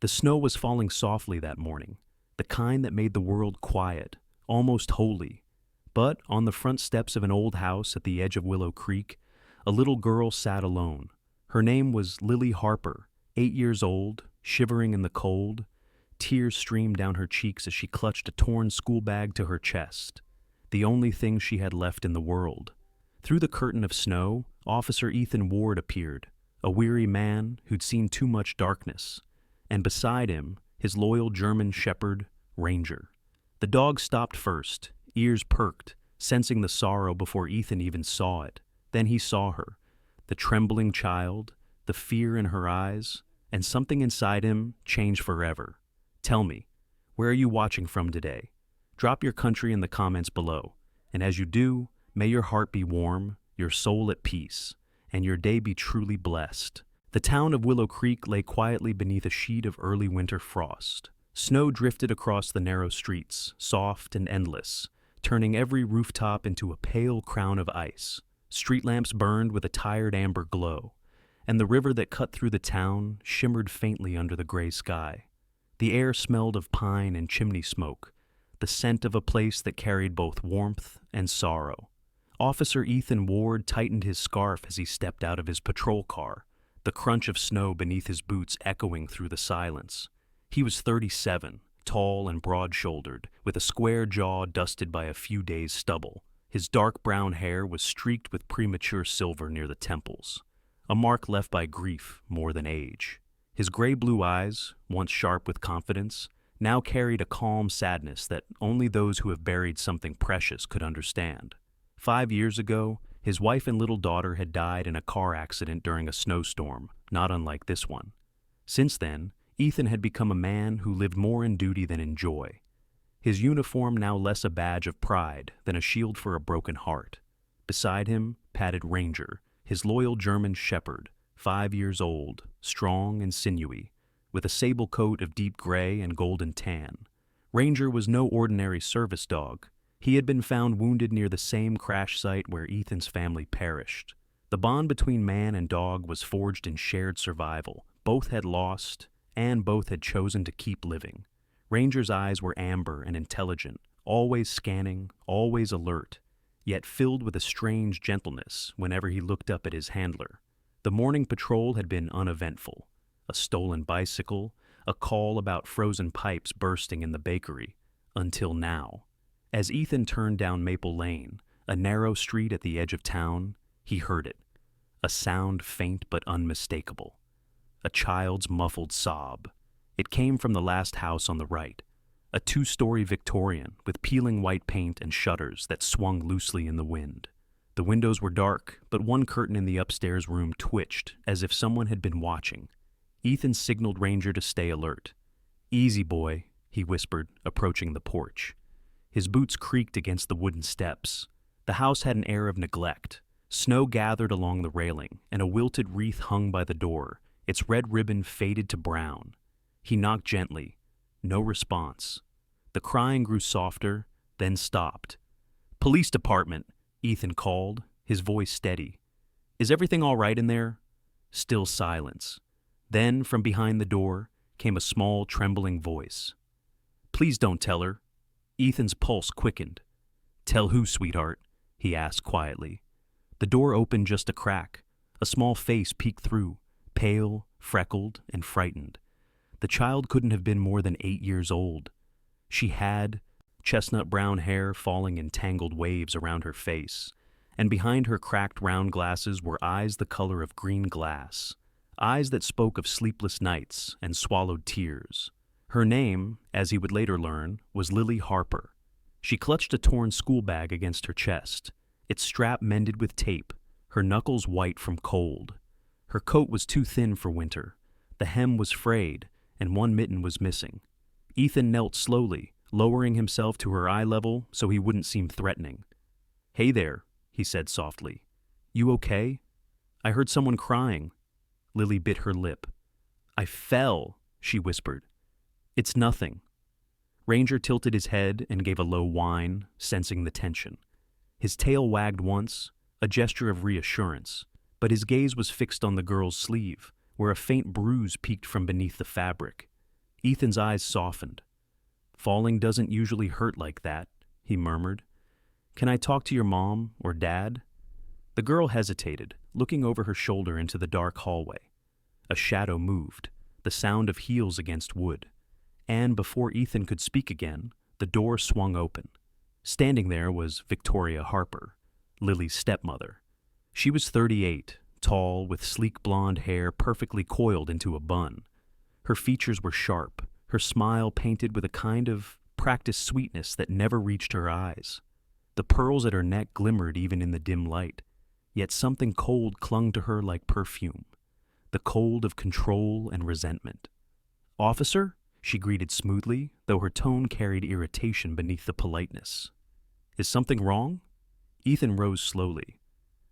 The snow was falling softly that morning, the kind that made the world quiet, almost holy. But on the front steps of an old house at the edge of Willow Creek, a little girl sat alone. Her name was Lily Harper, 8 years old, shivering in the cold. Tears streamed down her cheeks as she clutched a torn school bag to her chest, the only thing she had left in the world. Through the curtain of snow, Officer Ethan Ward appeared, a weary man who'd seen too much darkness, and beside him, his loyal German shepherd, Ranger. The dog stopped first, ears perked, sensing the sorrow before Ethan even saw it. Then he saw her, the trembling child, the fear in her eyes, and something inside him changed forever. Tell me, where are you watching from today? Drop your country in the comments below, and as you do, may your heart be warm, your soul at peace, and your day be truly blessed. The town of Willow Creek lay quietly beneath a sheet of early winter frost. Snow drifted across the narrow streets, soft and endless, turning every rooftop into a pale crown of ice. Street lamps burned with a tired amber glow, and the river that cut through the town shimmered faintly under the gray sky. The air smelled of pine and chimney smoke, the scent of a place that carried both warmth and sorrow. Officer Ethan Ward tightened his scarf as he stepped out of his patrol car, the crunch of snow beneath his boots echoing through the silence. He was 37, tall and broad-shouldered, with a square jaw dusted by a few days' stubble. His dark brown hair was streaked with premature silver near the temples, a mark left by grief more than age. His gray-blue eyes, once sharp with confidence, now carried a calm sadness that only those who have buried something precious could understand. 5 years ago, his wife and little daughter had died in a car accident during a snowstorm, not unlike this one. Since then, Ethan had become a man who lived more in duty than in joy. His uniform now less a badge of pride than a shield for a broken heart. Beside him padded Ranger, his loyal German shepherd, 5 years old, strong and sinewy, with a sable coat of deep gray and golden tan. Ranger was no ordinary service dog. He had been found wounded near the same crash site where Ethan's family perished. The bond between man and dog was forged in shared survival. Both had lost, and both had chosen to keep living. Ranger's eyes were amber and intelligent, always scanning, always alert, yet filled with a strange gentleness whenever he looked up at his handler. The morning patrol had been uneventful. A stolen bicycle, a call about frozen pipes bursting in the bakery, until now. As Ethan turned down Maple Lane, a narrow street at the edge of town, he heard it. A sound faint but unmistakable. A child's muffled sob. It came from the last house on the right, a 2-story Victorian with peeling white paint and shutters that swung loosely in the wind. The windows were dark, but one curtain in the upstairs room twitched as if someone had been watching. Ethan signaled Ranger to stay alert. "Easy, boy," he whispered, approaching the porch. His boots creaked against the wooden steps. The house had an air of neglect. Snow gathered along the railing, and a wilted wreath hung by the door, its red ribbon faded to brown. He knocked gently. No response. The crying grew softer, then stopped. "Police department," Ethan called, his voice steady. "Is everything all right in there?" Still silence. Then, from behind the door, came a small, trembling voice. "Please don't tell her." Ethan's pulse quickened. "Tell who, sweetheart?" he asked quietly. The door opened just a crack. A small face peeked through, pale, freckled, and frightened. The child couldn't have been more than 8 years old. She had chestnut brown hair falling in tangled waves around her face, and behind her cracked round glasses were eyes the color of green glass, eyes that spoke of sleepless nights and swallowed tears. Her name, as he would later learn, was Lily Harper. She clutched a torn school bag against her chest, its strap mended with tape, her knuckles white from cold. Her coat was too thin for winter. The hem was frayed, and one mitten was missing. Ethan knelt slowly, lowering himself to her eye level so he wouldn't seem threatening. "Hey there," he said softly. "You okay? I heard someone crying." Lily bit her lip. "I fell," she whispered. "It's nothing." Ranger tilted his head and gave a low whine, sensing the tension. His tail wagged once, a gesture of reassurance, but his gaze was fixed on the girl's sleeve, where a faint bruise peeked from beneath the fabric. Ethan's eyes softened. "Falling doesn't usually hurt like that," he murmured. "Can I talk to your mom or dad?" The girl hesitated, looking over her shoulder into the dark hallway. A shadow moved, the sound of heels against wood. And before Ethan could speak again, the door swung open. Standing there was Victoria Harper, Lily's stepmother. She was 38, tall, with sleek blonde hair perfectly coiled into a bun. Her features were sharp, her smile painted with a kind of practiced sweetness that never reached her eyes. The pearls at her neck glimmered even in the dim light, yet something cold clung to her like perfume, the cold of control and resentment. "Officer?" she greeted smoothly, though her tone carried irritation beneath the politeness. "Is something wrong?" Ethan rose slowly.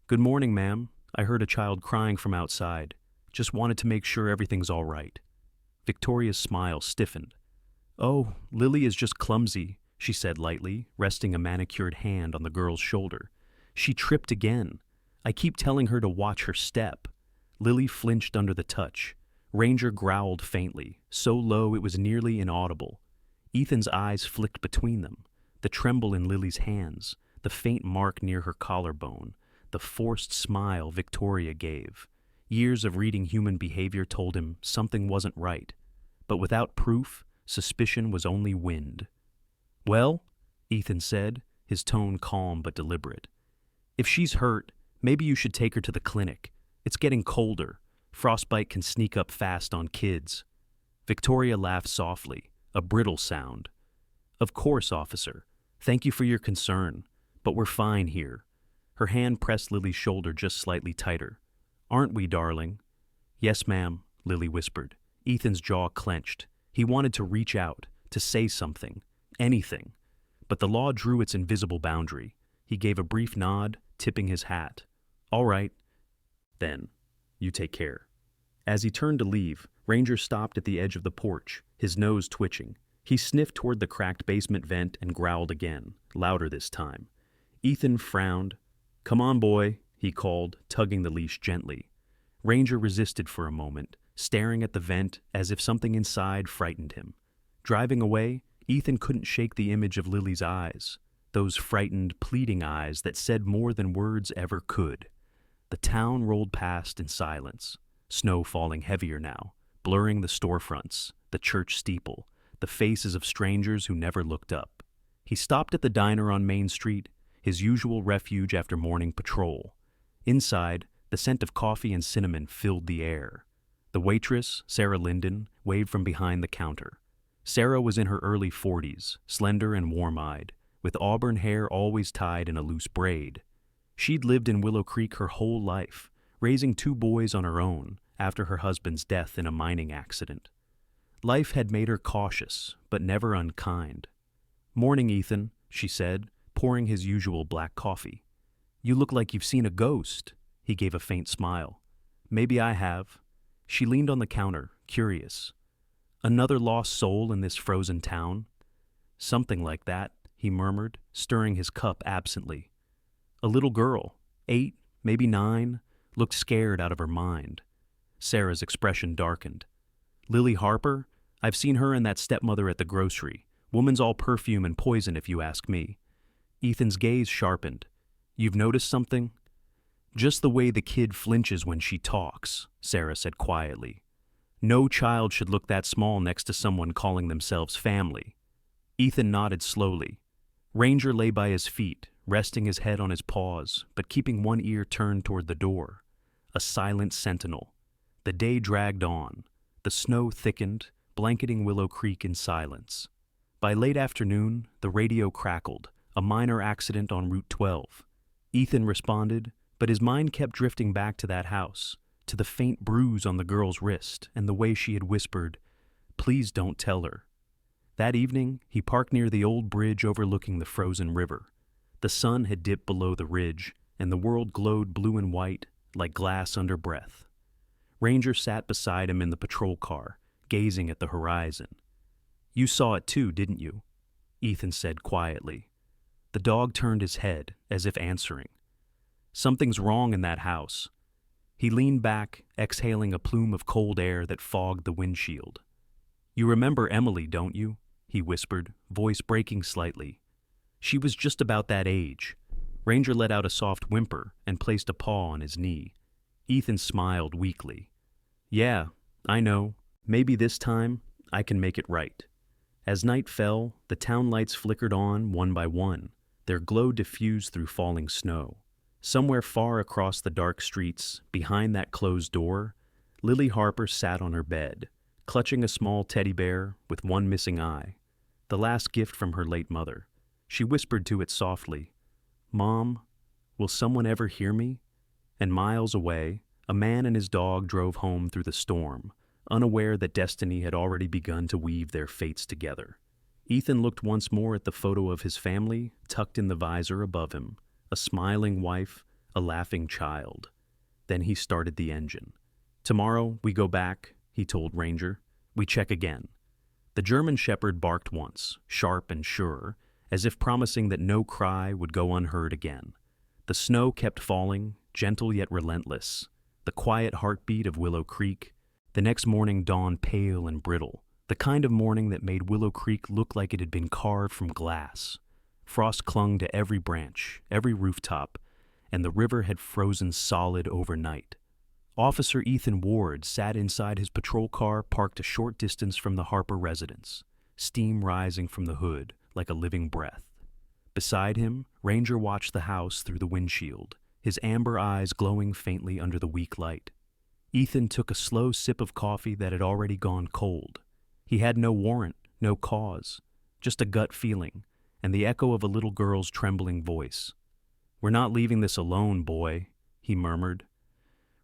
"Good morning, ma'am. I heard a child crying from outside. Just wanted to make sure everything's all right." Victoria's smile stiffened. "Oh, Lily is just clumsy," she said lightly, resting a manicured hand on the girl's shoulder. "She tripped again. I keep telling her to watch her step." Lily flinched under the touch. Ranger growled faintly, so low it was nearly inaudible. Ethan's eyes flicked between them, the tremble in Lily's hands, the faint mark near her collarbone, the forced smile Victoria gave. Years of reading human behavior told him something wasn't right, but without proof, suspicion was only wind. "Well," Ethan said, his tone calm but deliberate, "if she's hurt, maybe you should take her to the clinic. It's getting colder. Frostbite can sneak up fast on kids." Victoria laughed softly, a brittle sound. "Of course, officer. Thank you for your concern, but we're fine here." Her hand pressed Lily's shoulder just slightly tighter. "Aren't we, darling?" "Yes, ma'am," Lily whispered. Ethan's jaw clenched. He wanted to reach out, to say something, anything. But the law drew its invisible boundary. He gave a brief nod, tipping his hat. "All right, then. You take care." As he turned to leave, Ranger stopped at the edge of the porch, his nose twitching. He sniffed toward the cracked basement vent and growled again, louder this time. Ethan frowned. "Come on, boy," he called, tugging the leash gently. Ranger resisted for a moment, staring at the vent as if something inside frightened him. Driving away, Ethan couldn't shake the image of Lily's eyes, those frightened, pleading eyes that said more than words ever could. The town rolled past in silence, snow falling heavier now, blurring the storefronts, the church steeple, the faces of strangers who never looked up. He stopped at the diner on Main Street, his usual refuge after morning patrol. Inside, the scent of coffee and cinnamon filled the air. The waitress, Sarah Linden, waved from behind the counter. Sarah was in her early 40s, slender and warm-eyed, with auburn hair always tied in a loose braid. She'd lived in Willow Creek her whole life, raising 2 boys on her own after her husband's death in a mining accident. Life had made her cautious, but never unkind. "Morning, Ethan," she said, pouring his usual black coffee. "You look like you've seen a ghost." He gave a faint smile. "Maybe I have." She leaned on the counter, curious. "Another lost soul in this frozen town?" "Something like that," he murmured, stirring his cup absently. "A little girl, 8, maybe 9, looked scared out of her mind." Sarah's expression darkened. "Lily Harper? I've seen her and that stepmother at the grocery. Woman's all perfume and poison if you ask me." Ethan's gaze sharpened. "You've noticed something?" "Just the way the kid flinches when she talks," Sarah said quietly. "No child should look that small next to someone calling themselves family." Ethan nodded slowly. Ranger lay by his feet, resting his head on his paws, but keeping one ear turned toward the door. A silent sentinel. The day dragged on. The snow thickened, blanketing Willow Creek in silence. By late afternoon, the radio crackled, a minor accident on Route 12. Ethan responded, but his mind kept drifting back to that house, to the faint bruise on the girl's wrist and the way she had whispered, "Please don't tell her." That evening, he parked near the old bridge overlooking the frozen river. The sun had dipped below the ridge, and the world glowed blue and white, like glass under breath. Ranger sat beside him in the patrol car, gazing at the horizon. "You saw it too, didn't you?" Ethan said quietly. The dog turned his head, as if answering. "Something's wrong in that house." He leaned back, exhaling a plume of cold air that fogged the windshield. "You remember Emily, don't you?" he whispered, voice breaking slightly. She was just about that age. Ranger let out a soft whimper and placed a paw on his knee. Ethan smiled weakly. "Yeah, I know. Maybe this time I can make it right." As night fell, the town lights flickered on one by one, their glow diffused through falling snow. Somewhere far across the dark streets, behind that closed door, Lily Harper sat on her bed, clutching a small teddy bear with one missing eye, the last gift from her late mother. She whispered to it softly, "Mom, will someone ever hear me?" And miles away, a man and his dog drove home through the storm, unaware that destiny had already begun to weave their fates together. Ethan looked once more at the photo of his family tucked in the visor above him, a smiling wife, a laughing child. Then he started the engine. "Tomorrow we go back," he told Ranger. "We check again." The German shepherd barked once, sharp and sure, as if promising that no cry would go unheard again. The snow kept falling, gentle yet relentless. The quiet heartbeat of Willow Creek. The next morning dawned pale and brittle, the kind of morning that made Willow Creek look like it had been carved from glass. Frost clung to every branch, every rooftop, and the river had frozen solid overnight. Officer Ethan Ward sat inside his patrol car parked a short distance from the Harper residence, steam rising from the hood like a living breath. Beside him, Ranger watched the house through the windshield, his amber eyes glowing faintly under the weak light. Ethan took a slow sip of coffee that had already gone cold. He had no warrant, no cause, just a gut feeling, and the echo of a little girl's trembling voice. "We're not leaving this alone, boy," he murmured.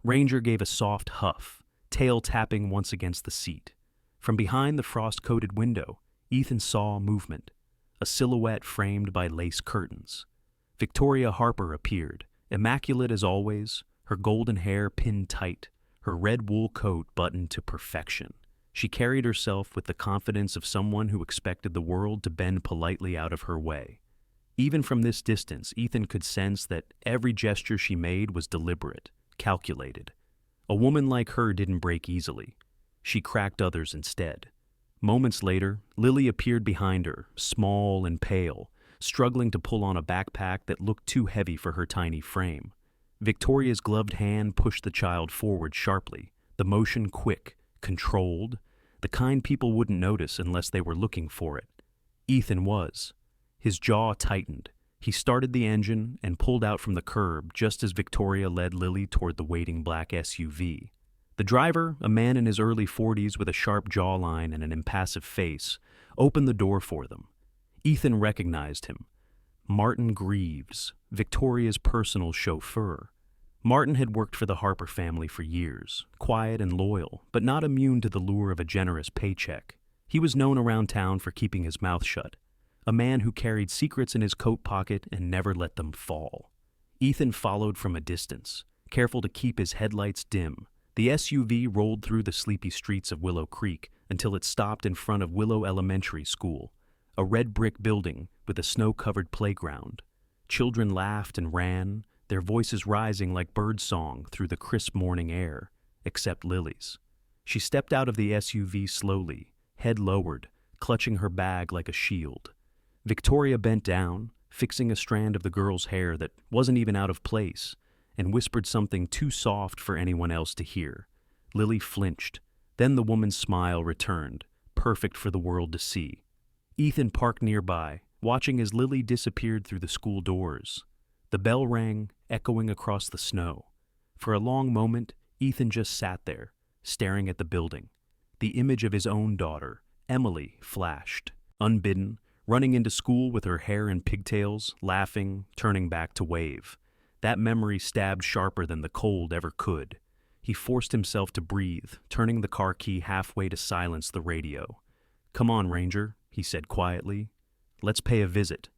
Ranger gave a soft huff, tail tapping once against the seat. From behind the frost-coated window, Ethan saw movement, a silhouette framed by lace curtains. Victoria Harper appeared, immaculate as always, her golden hair pinned tight, her red wool coat buttoned to perfection. She carried herself with the confidence of someone who expected the world to bend politely out of her way. Even from this distance, Ethan could sense that every gesture she made was deliberate, calculated. A woman like her didn't break easily. She cracked others instead. Moments later, Lily appeared behind her, small and pale, struggling to pull on a backpack that looked too heavy for her tiny frame. Victoria's gloved hand pushed the child forward sharply, the motion quick, controlled, the kind people wouldn't notice unless they were looking for it. Ethan was. His jaw tightened. He started the engine and pulled out from the curb just as Victoria led Lily toward the waiting black SUV. The driver, a man in his early 40s with a sharp jawline and an impassive face, opened the door for them. Ethan recognized him. Martin Greaves, Victoria's personal chauffeur. Martin had worked for the Harper family for years, quiet and loyal, but not immune to the lure of a generous paycheck. He was known around town for keeping his mouth shut, a man who carried secrets in his coat pocket and never let them fall. Ethan followed from a distance, careful to keep his headlights dim. The SUV rolled through the sleepy streets of Willow Creek until it stopped in front of Willow Elementary School, a red brick building with a snow-covered playground. Children laughed and ran, their voices rising like birdsong through the crisp morning air, except Lily's. She stepped out of the SUV slowly, head lowered, clutching her bag like a shield. Victoria bent down, fixing a strand of the girl's hair that wasn't even out of place, and whispered something too soft for anyone else to hear. Lily flinched. Then the woman's smile returned, perfect for the world to see. Ethan parked nearby, watching as Lily disappeared through the school doors. The bell rang, echoing across the snow. For a long moment, Ethan just sat there, staring at the building. The image of his own daughter, Emily, flashed, unbidden, running into school with her hair in pigtails, laughing, turning back to wave. That memory stabbed sharper than the cold ever could. He forced himself to breathe, turning the car key halfway to silence the radio. "Come on, Ranger," he said quietly. "Let's pay a visit."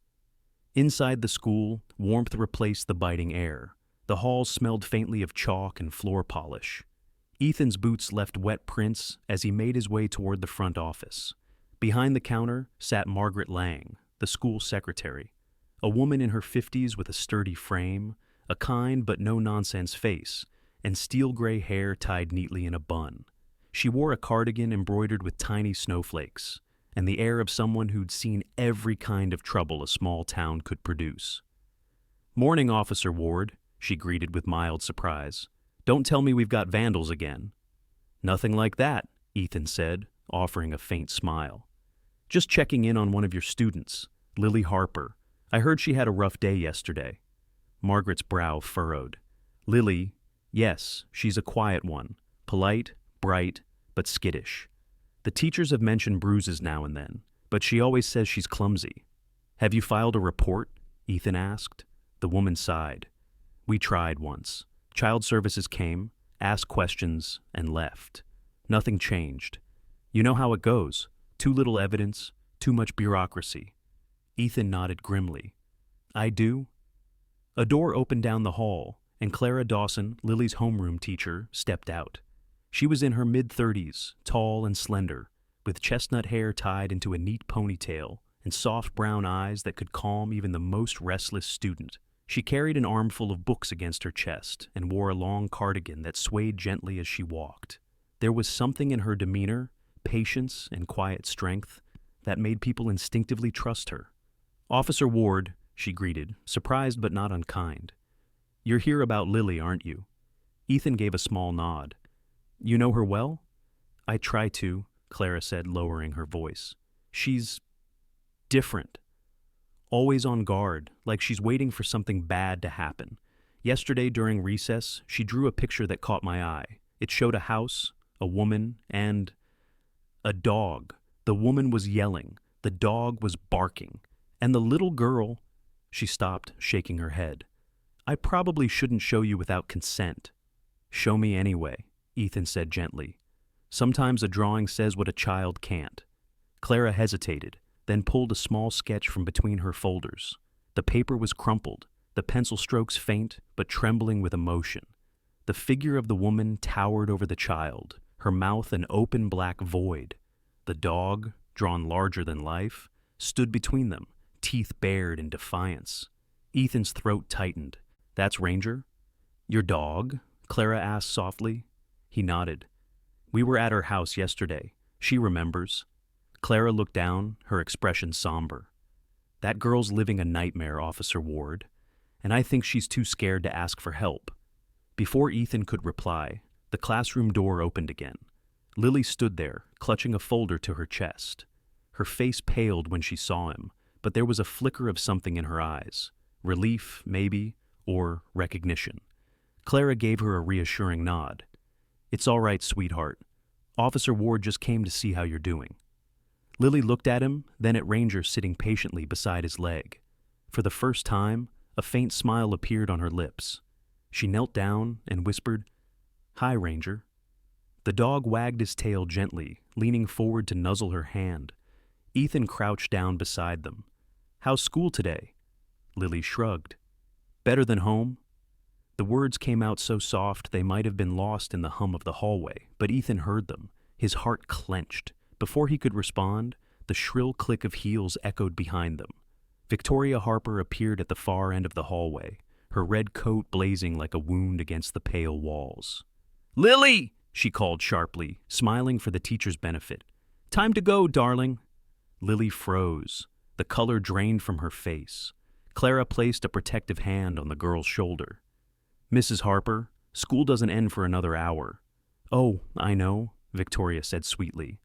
Inside the school, warmth replaced the biting air. The halls smelled faintly of chalk and floor polish. Ethan's boots left wet prints as he made his way toward the front office. Behind the counter sat Margaret Lang, the school secretary, a woman in her 50s with a sturdy frame, a kind but no-nonsense face, and steel-gray hair tied neatly in a bun. She wore a cardigan embroidered with tiny snowflakes, and the air of someone who'd seen every kind of trouble a small town could produce. "Morning, Officer Ward," she greeted with mild surprise. "Don't tell me we've got vandals again." "Nothing like that," Ethan said, offering a faint smile. "Just checking in on one of your students, Lily Harper. I heard she had a rough day yesterday." Margaret's brow furrowed. "Lily, yes, she's a quiet one, polite, bright, but skittish. The teachers have mentioned bruises now and then, but she always says she's clumsy." "Have you filed a report?" Ethan asked. The woman sighed. "We tried once. Child services came, asked questions, and left. Nothing changed. You know how it goes. Too little evidence, too much bureaucracy." Ethan nodded grimly. "I do." A door opened down the hall, and Clara Dawson, Lily's homeroom teacher, stepped out. She was in her mid-30s, tall and slender, with chestnut hair tied into a neat ponytail and soft brown eyes that could calm even the most restless student. She carried an armful of books against her chest and wore a long cardigan that swayed gently as she walked. There was something in her demeanor, patience and quiet strength, that made people instinctively trust her. "Officer Ward," she greeted, surprised but not unkind. "You're here about Lily, aren't you?" Ethan gave a small nod. "You know her well?" "I try to," Clara said, lowering her voice. "She's different. Always on guard, like she's waiting for something bad to happen. Yesterday during recess, she drew a picture that caught my eye. It showed a house, a woman, and a dog. The woman was yelling. The dog was barking. And the little girl—" She stopped, shaking her head. "I probably shouldn't show you without consent." "Show me anyway," Ethan said gently. "Sometimes a drawing says what a child can't." Clara hesitated, then pulled a small sketch from between her folders. The paper was crumpled, the pencil strokes faint but trembling with emotion. The figure of the woman towered over the child, her mouth an open black void. The dog, drawn larger than life, stood between them, teeth bared in defiance. Ethan's throat tightened. "That's Ranger?" "Your dog?" Clara asked softly. He nodded. "We were at her house yesterday. She remembers." Clara looked down, her expression somber. "That girl's living a nightmare, Officer Ward, and I think she's too scared to ask for help." Before Ethan could reply, the classroom door opened again. Lily stood there, clutching a folder to her chest. Her face paled when she saw him, but there was a flicker of something in her eyes. Relief, maybe, or recognition. Clara gave her a reassuring nod. "It's all right, sweetheart. Officer Ward just came to see how you're doing." Lily looked at him, then at Ranger sitting patiently beside his leg. For the first time, a faint smile appeared on her lips. She knelt down and whispered, "Hi, Ranger." The dog wagged his tail gently, leaning forward to nuzzle her hand. Ethan crouched down beside them. "How's school today?" Lily shrugged. "Better than home?" The words came out so soft they might have been lost in the hum of the hallway, but Ethan heard them. His heart clenched. Before he could respond, the shrill click of heels echoed behind them. Victoria Harper appeared at the far end of the hallway, her red coat blazing like a wound against the pale walls. "Lily!" she called sharply, smiling for the teacher's benefit. "Time to go, darling." Lily froze. The color drained from her face. Clara placed a protective hand on the girl's shoulder. "Mrs. Harper, school doesn't end for another hour." "Oh, I know," Victoria said sweetly.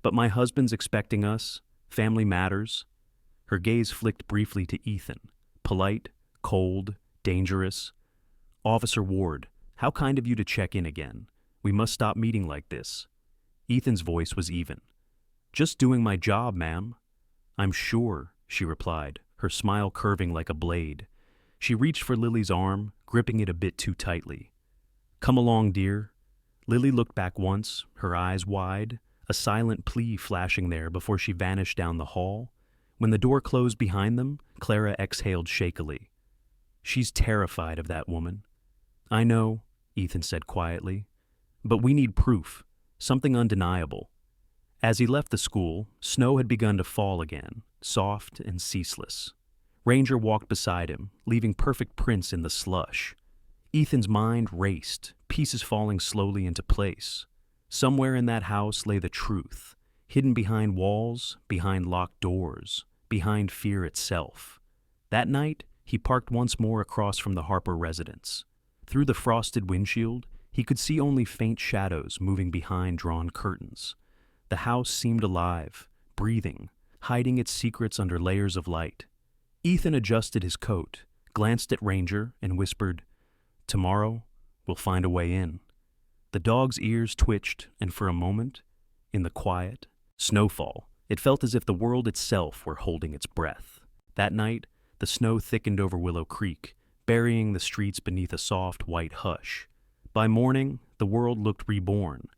"But my husband's expecting us. Family matters." Her gaze flicked briefly to Ethan. Polite, cold, dangerous. "Officer Ward, how kind of you to check in again. We must stop meeting like this." Ethan's voice was even. "Just doing my job, ma'am." "I'm sure," she replied, her smile curving like a blade. She reached for Lily's arm, gripping it a bit too tightly. "Come along, dear." Lily looked back once, her eyes wide, a silent plea flashing there before she vanished down the hall. When the door closed behind them, Clara exhaled shakily. "She's terrified of that woman." "I know," Ethan said quietly. "But we need proof, something undeniable." As he left the school, snow had begun to fall again, soft and ceaseless. Ranger walked beside him, leaving perfect prints in the slush. Ethan's mind raced, pieces falling slowly into place. Somewhere in that house lay the truth, hidden behind walls, behind locked doors, behind fear itself. That night, he parked once more across from the Harper residence. Through the frosted windshield, he could see only faint shadows moving behind drawn curtains. The house seemed alive, breathing, hiding its secrets under layers of light. Ethan adjusted his coat, glanced at Ranger, and whispered, "Tomorrow, we'll find a way in." The dog's ears twitched, and for a moment, in the quiet snowfall, it felt as if the world itself were holding its breath. That night, the snow thickened over Willow Creek, burying the streets beneath a soft white hush. By morning, the world looked reborn,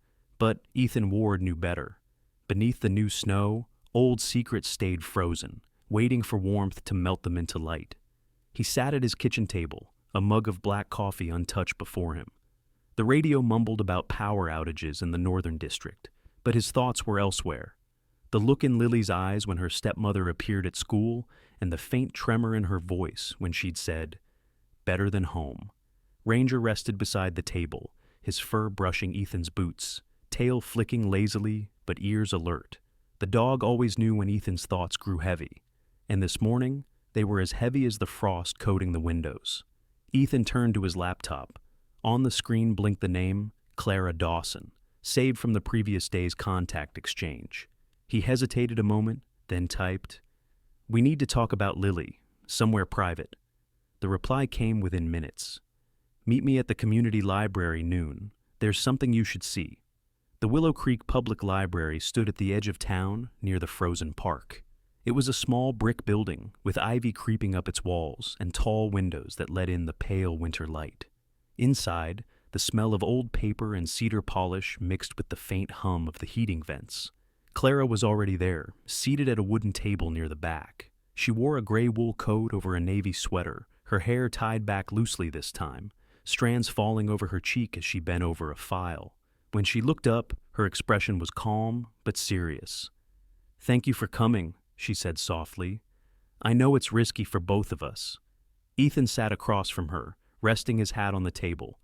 but Ethan Ward knew better. Beneath the new snow, old secrets stayed frozen, waiting for warmth to melt them into light. He sat at his kitchen table, a mug of black coffee untouched before him. The radio mumbled about power outages in the Northern District, but his thoughts were elsewhere. The look in Lily's eyes when her stepmother appeared at school, and the faint tremor in her voice when she'd said, "Better than home." Ranger rested beside the table, his fur brushing Ethan's boots, tail flicking lazily, but ears alert. The dog always knew when Ethan's thoughts grew heavy, and this morning they were as heavy as the frost coating the windows. Ethan turned to his laptop. On the screen blinked the name, Clara Dawson, saved from the previous day's contact exchange. He hesitated a moment, then typed, "We need to talk about Lily, somewhere private." The reply came within minutes. "Meet me at the community library noon. There's something you should see." The Willow Creek Public Library stood at the edge of town near the frozen park. It was a small brick building with ivy creeping up its walls and tall windows that let in the pale winter light. Inside, the smell of old paper and cedar polish mixed with the faint hum of the heating vents. Clara was already there, seated at a wooden table near the back. She wore a gray wool coat over a navy sweater, her hair tied back loosely this time, strands falling over her cheek as she bent over a file. When she looked up, her expression was calm but serious. "Thank you for coming," she said softly. "I know it's risky for both of us." Ethan sat across from her, resting his hat on the table.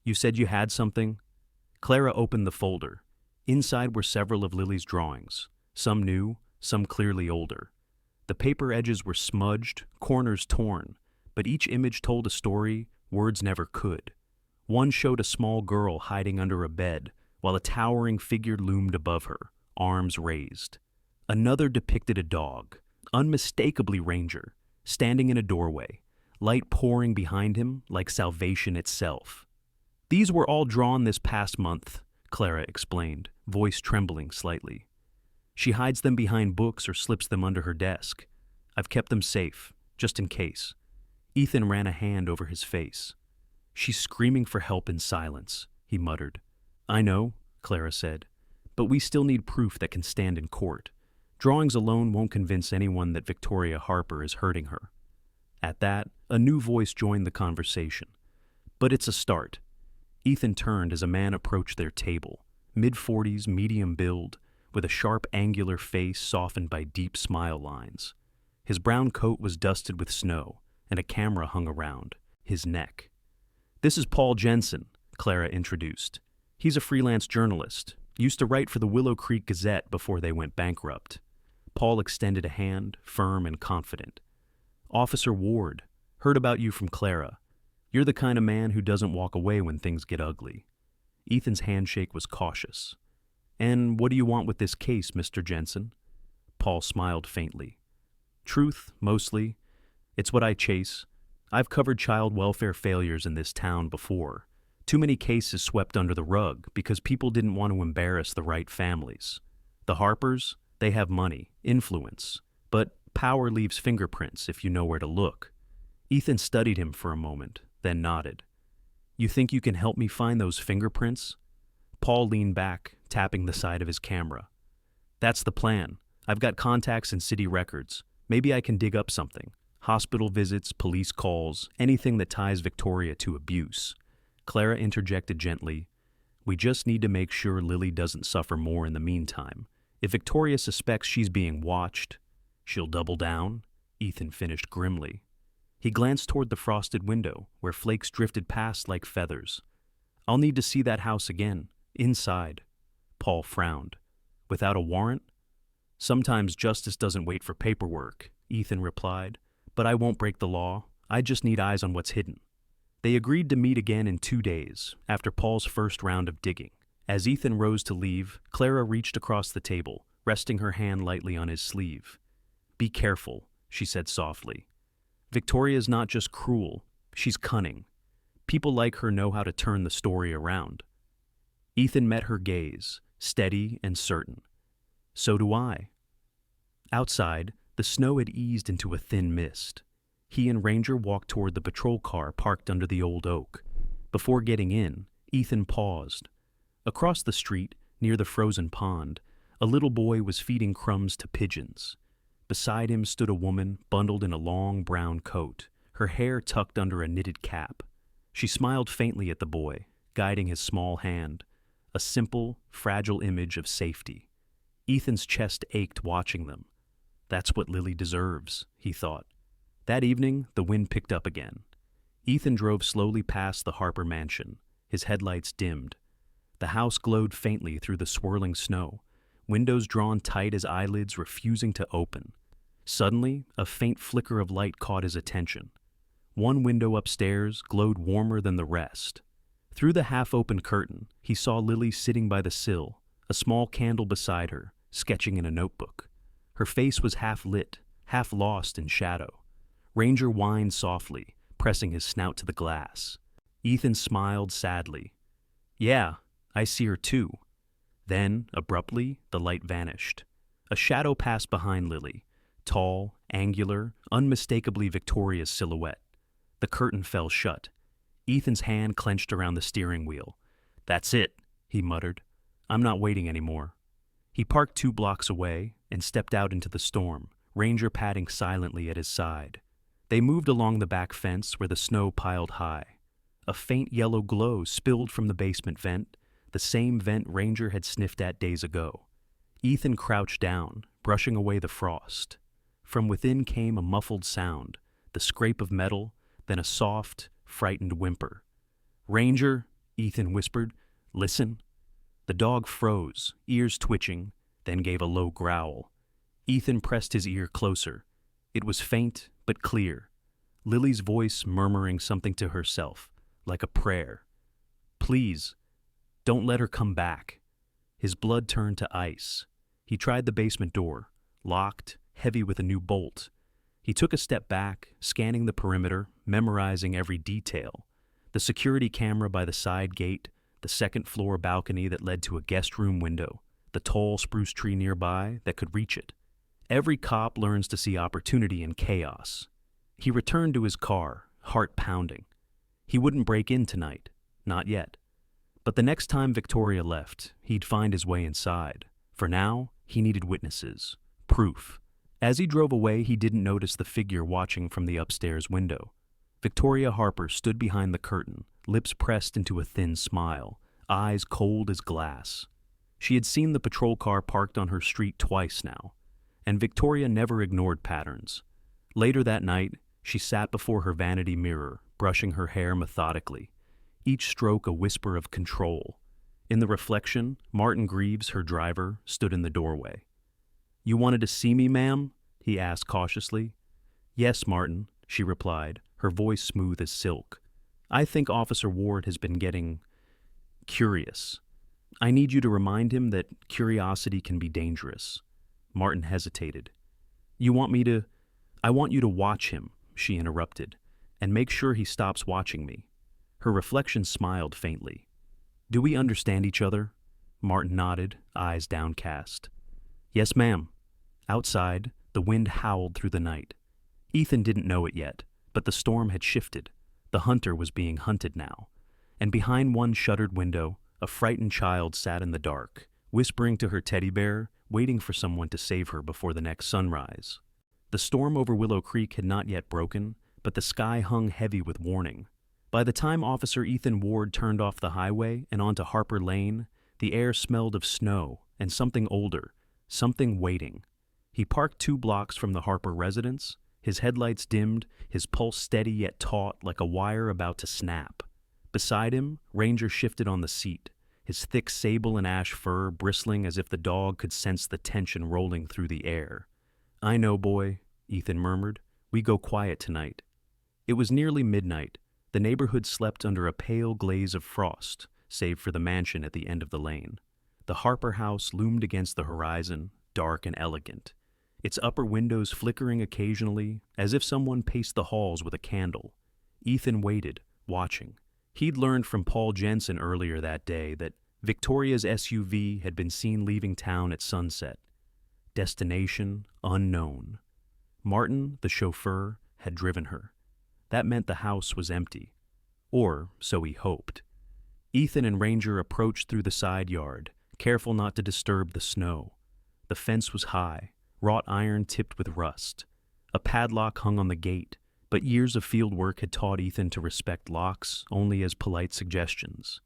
"You said you had something?" Clara opened the folder. Inside were several of Lily's drawings, some new, some clearly older. The paper edges were smudged, corners torn, but each image told a story words never could. One showed a small girl hiding under a bed, while a towering figure loomed above her, arms raised. Another depicted a dog, unmistakably Ranger, standing in a doorway, light pouring behind him like salvation itself. "These were all drawn this past month," Clara explained, voice trembling slightly. "She hides them behind books or slips them under her desk. I've kept them safe, just in case." Ethan ran a hand over his face. "She's screaming for help in silence," he muttered. "I know," Clara said, "but we still need proof that can stand in court. Drawings alone won't convince anyone that Victoria Harper is hurting her." At that, a new voice joined the conversation. "But it's a start." Ethan turned as a man approached their table, mid-40s, medium build, with a sharp, angular face softened by deep smile lines. His brown coat was dusted with snow, and a camera hung around his neck. "This is Paul Jensen," Clara introduced. "He's a freelance journalist, used to write for the Willow Creek Gazette before they went bankrupt." Paul extended a hand, firm and confident. "Officer Ward, heard about you from Clara. You're the kind of man who doesn't walk away when things get ugly." Ethan's handshake was cautious. "And what do you want with this case, Mr. Jensen?" Paul smiled faintly. "Truth, mostly. It's what I chase. I've covered child welfare failures in this town before. Too many cases swept under the rug because people didn't want to embarrass the right families. The Harpers, they have money, influence, but power leaves fingerprints if you know where to look." Ethan studied him for a moment, then nodded. "You think you can help me find those fingerprints?" Paul leaned back, tapping the side of his camera. "That's the plan. I've got contacts in city records. Maybe I can dig up something. Hospital visits, police calls, anything that ties Victoria to abuse." Clara interjected gently, "We just need to make sure Lily doesn't suffer more in the meantime. If Victoria suspects she's being watched, she'll double down," Ethan finished grimly. He glanced toward the frosted window, where flakes drifted past like feathers. "I'll need to see that house again, inside." Paul frowned. Without a warrant? Sometimes justice doesn't wait for paperwork, Ethan replied. But I won't break the law. I just need eyes on what's hidden. They agreed to meet again in 2 days, after Paul's first round of digging. As Ethan rose to leave, Clara reached across the table, resting her hand lightly on his sleeve. Be careful, she said softly. Victoria's not just cruel, she's cunning. People like her know how to turn the story around. Ethan met her gaze, steady and certain. So do I. Outside, the snow had eased into a thin mist. He and Ranger walked toward the patrol car parked under the old oak. Before getting in, Ethan paused. Across the street, near the frozen pond, a little boy was feeding crumbs to pigeons. Beside him stood a woman bundled in a long brown coat, her hair tucked under a knitted cap. She smiled faintly at the boy, guiding his small hand, a simple, fragile image of safety. Ethan's chest ached watching them. That's what Lily deserves, he thought. That evening, the wind picked up again. Ethan drove slowly past the Harper mansion, his headlights dimmed. The house glowed faintly through the swirling snow, windows drawn tight as eyelids refusing to open. Suddenly, a faint flicker of light caught his attention. One window upstairs glowed warmer than the rest. Through the half-open curtain, he saw Lily sitting by the sill, a small candle beside her, sketching in a notebook. Her face was half-lit, half lost in shadow. Ranger whined softly, pressing his snout to the glass. Ethan smiled sadly. Yeah, I see her too. Then, abruptly, the light vanished. A shadow passed behind Lily, tall, angular, unmistakably Victoria's silhouette. The curtain fell shut. Ethan's hand clenched around the steering wheel. That's it, he muttered. I'm not waiting anymore. He parked 2 blocks away and stepped out into the storm, Ranger padding silently at his side. They moved along the back fence where the snow piled high. A faint yellow glow spilled from the basement vent, the same vent Ranger had sniffed at days ago. Ethan crouched down, brushing away the frost. From within came a muffled sound, the scrape of metal, then a soft, frightened whimper. Ranger, Ethan whispered, listen. The dog froze, ears twitching, then gave a low growl. Ethan pressed his ear closer. It was faint, but clear. Lily's voice murmuring something to herself, like a prayer. Please, don't let her come back. His blood turned to ice. He tried the basement door, locked, heavy with a new bolt. He took a step back, scanning the perimeter, memorizing every detail. The security camera by the side gate, the second-floor balcony that led to a guest room window, the tall spruce tree nearby that could reach it. Every cop learns to see opportunity in chaos. He returned to his car, heart pounding. He wouldn't break in tonight, not yet. But the next time Victoria left, he'd find his way inside. For now, he needed witnesses, proof. As he drove away, he didn't notice the figure watching from the upstairs window. Victoria Harper stood behind the curtain, lips pressed into a thin smile, eyes cold as glass. She had seen the patrol car parked on her street twice now, and Victoria never ignored patterns. Later that night, she sat before her vanity mirror, brushing her hair methodically, each stroke a whisper of control. In the reflection, Martin Greaves, her driver, stood in the doorway. You wanted to see me, ma'am? He asked cautiously. Yes, Martin, she replied, her voice smooth as silk. I think Officer Ward has been getting curious. I need you to remind him that curiosity can be dangerous. Martin hesitated. I want you to watch him, she interrupted, and make sure he stops watching me. Her reflection smiled faintly. Do we understand each other? Martin nodded, eyes downcast. Yes, ma'am. Outside, the wind howled through the night. Ethan didn't know it yet, but the storm had shifted. The hunter was being hunted now. And behind one shuttered window, a frightened child sat in the dark, whispering to her teddy bear, waiting for someone to save her before the next sunrise. The storm over Willow Creek had not yet broken, but the sky hung heavy with warning. By the time Officer Ethan Ward turned off the highway and onto Harper Lane, the air smelled of snow and something older, something waiting. He parked 2 blocks from the Harper residence, his headlights dimmed, his pulse steady yet taut like a wire about to snap. Beside him, Ranger shifted on the seat, his thick sable and ash fur bristling as if the dog could sense the tension rolling through the air. "I know, boy," Ethan murmured. "We go quiet tonight." It was nearly midnight. The neighborhood slept under a pale glaze of frost, save for the mansion at the end of the lane. The Harper house loomed against the horizon, dark and elegant, its upper windows flickering occasionally, as if someone paced the halls with a candle. Ethan waited, watching. He'd learned from Paul Jensen earlier that day that Victoria's SUV had been seen leaving town at sunset. Destination unknown. Martin, the chauffeur, had driven her. That meant the house was empty. Or so he hoped. Ethan and Ranger approached through the side yard, careful not to disturb the snow. The fence was high, wrought iron tipped with rust. A padlock hung on the gate, but years of field work had taught Ethan to respect locks only as polite suggestions.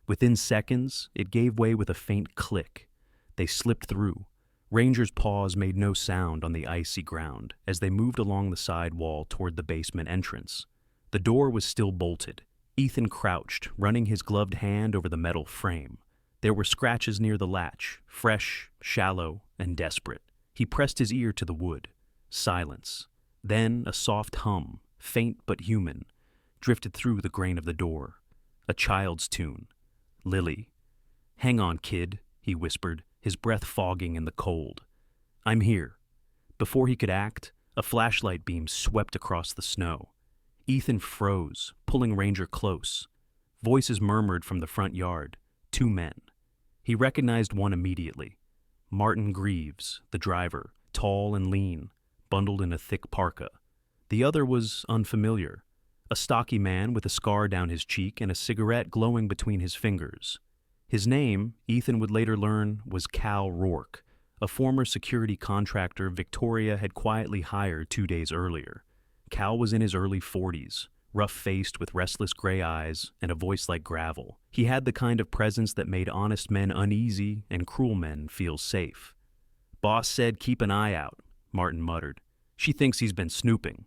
Within seconds, it gave way with a faint click. They slipped through. Ranger's paws made no sound on the icy ground as they moved along the side wall toward the basement entrance. The door was still bolted. Ethan crouched, running his gloved hand over the metal frame. There were scratches near the latch, fresh, shallow, and desperate. He pressed his ear to the wood. Silence. Then a soft hum, faint but human, drifted through the grain of the door. A child's tune. Lily. "Hang on, kid," he whispered, his breath fogging in the cold. "I'm here." Before he could act, a flashlight beam swept across the snow. Ethan froze, pulling Ranger close. Voices murmured from the front yard. 2 men. He recognized one immediately. Martin Greaves, the driver, tall and lean, bundled in a thick parka. The other was unfamiliar. A stocky man with a scar down his cheek and a cigarette glowing between his fingers. His name, Ethan would later learn, was Cal Rourke, a former security contractor Victoria had quietly hired 2 days earlier. Cal was in his early 40s, rough-faced with restless gray eyes and a voice like gravel. He had the kind of presence that made honest men uneasy and cruel men feel safe. "Boss said keep an eye out," Martin muttered. "She thinks he's been snooping."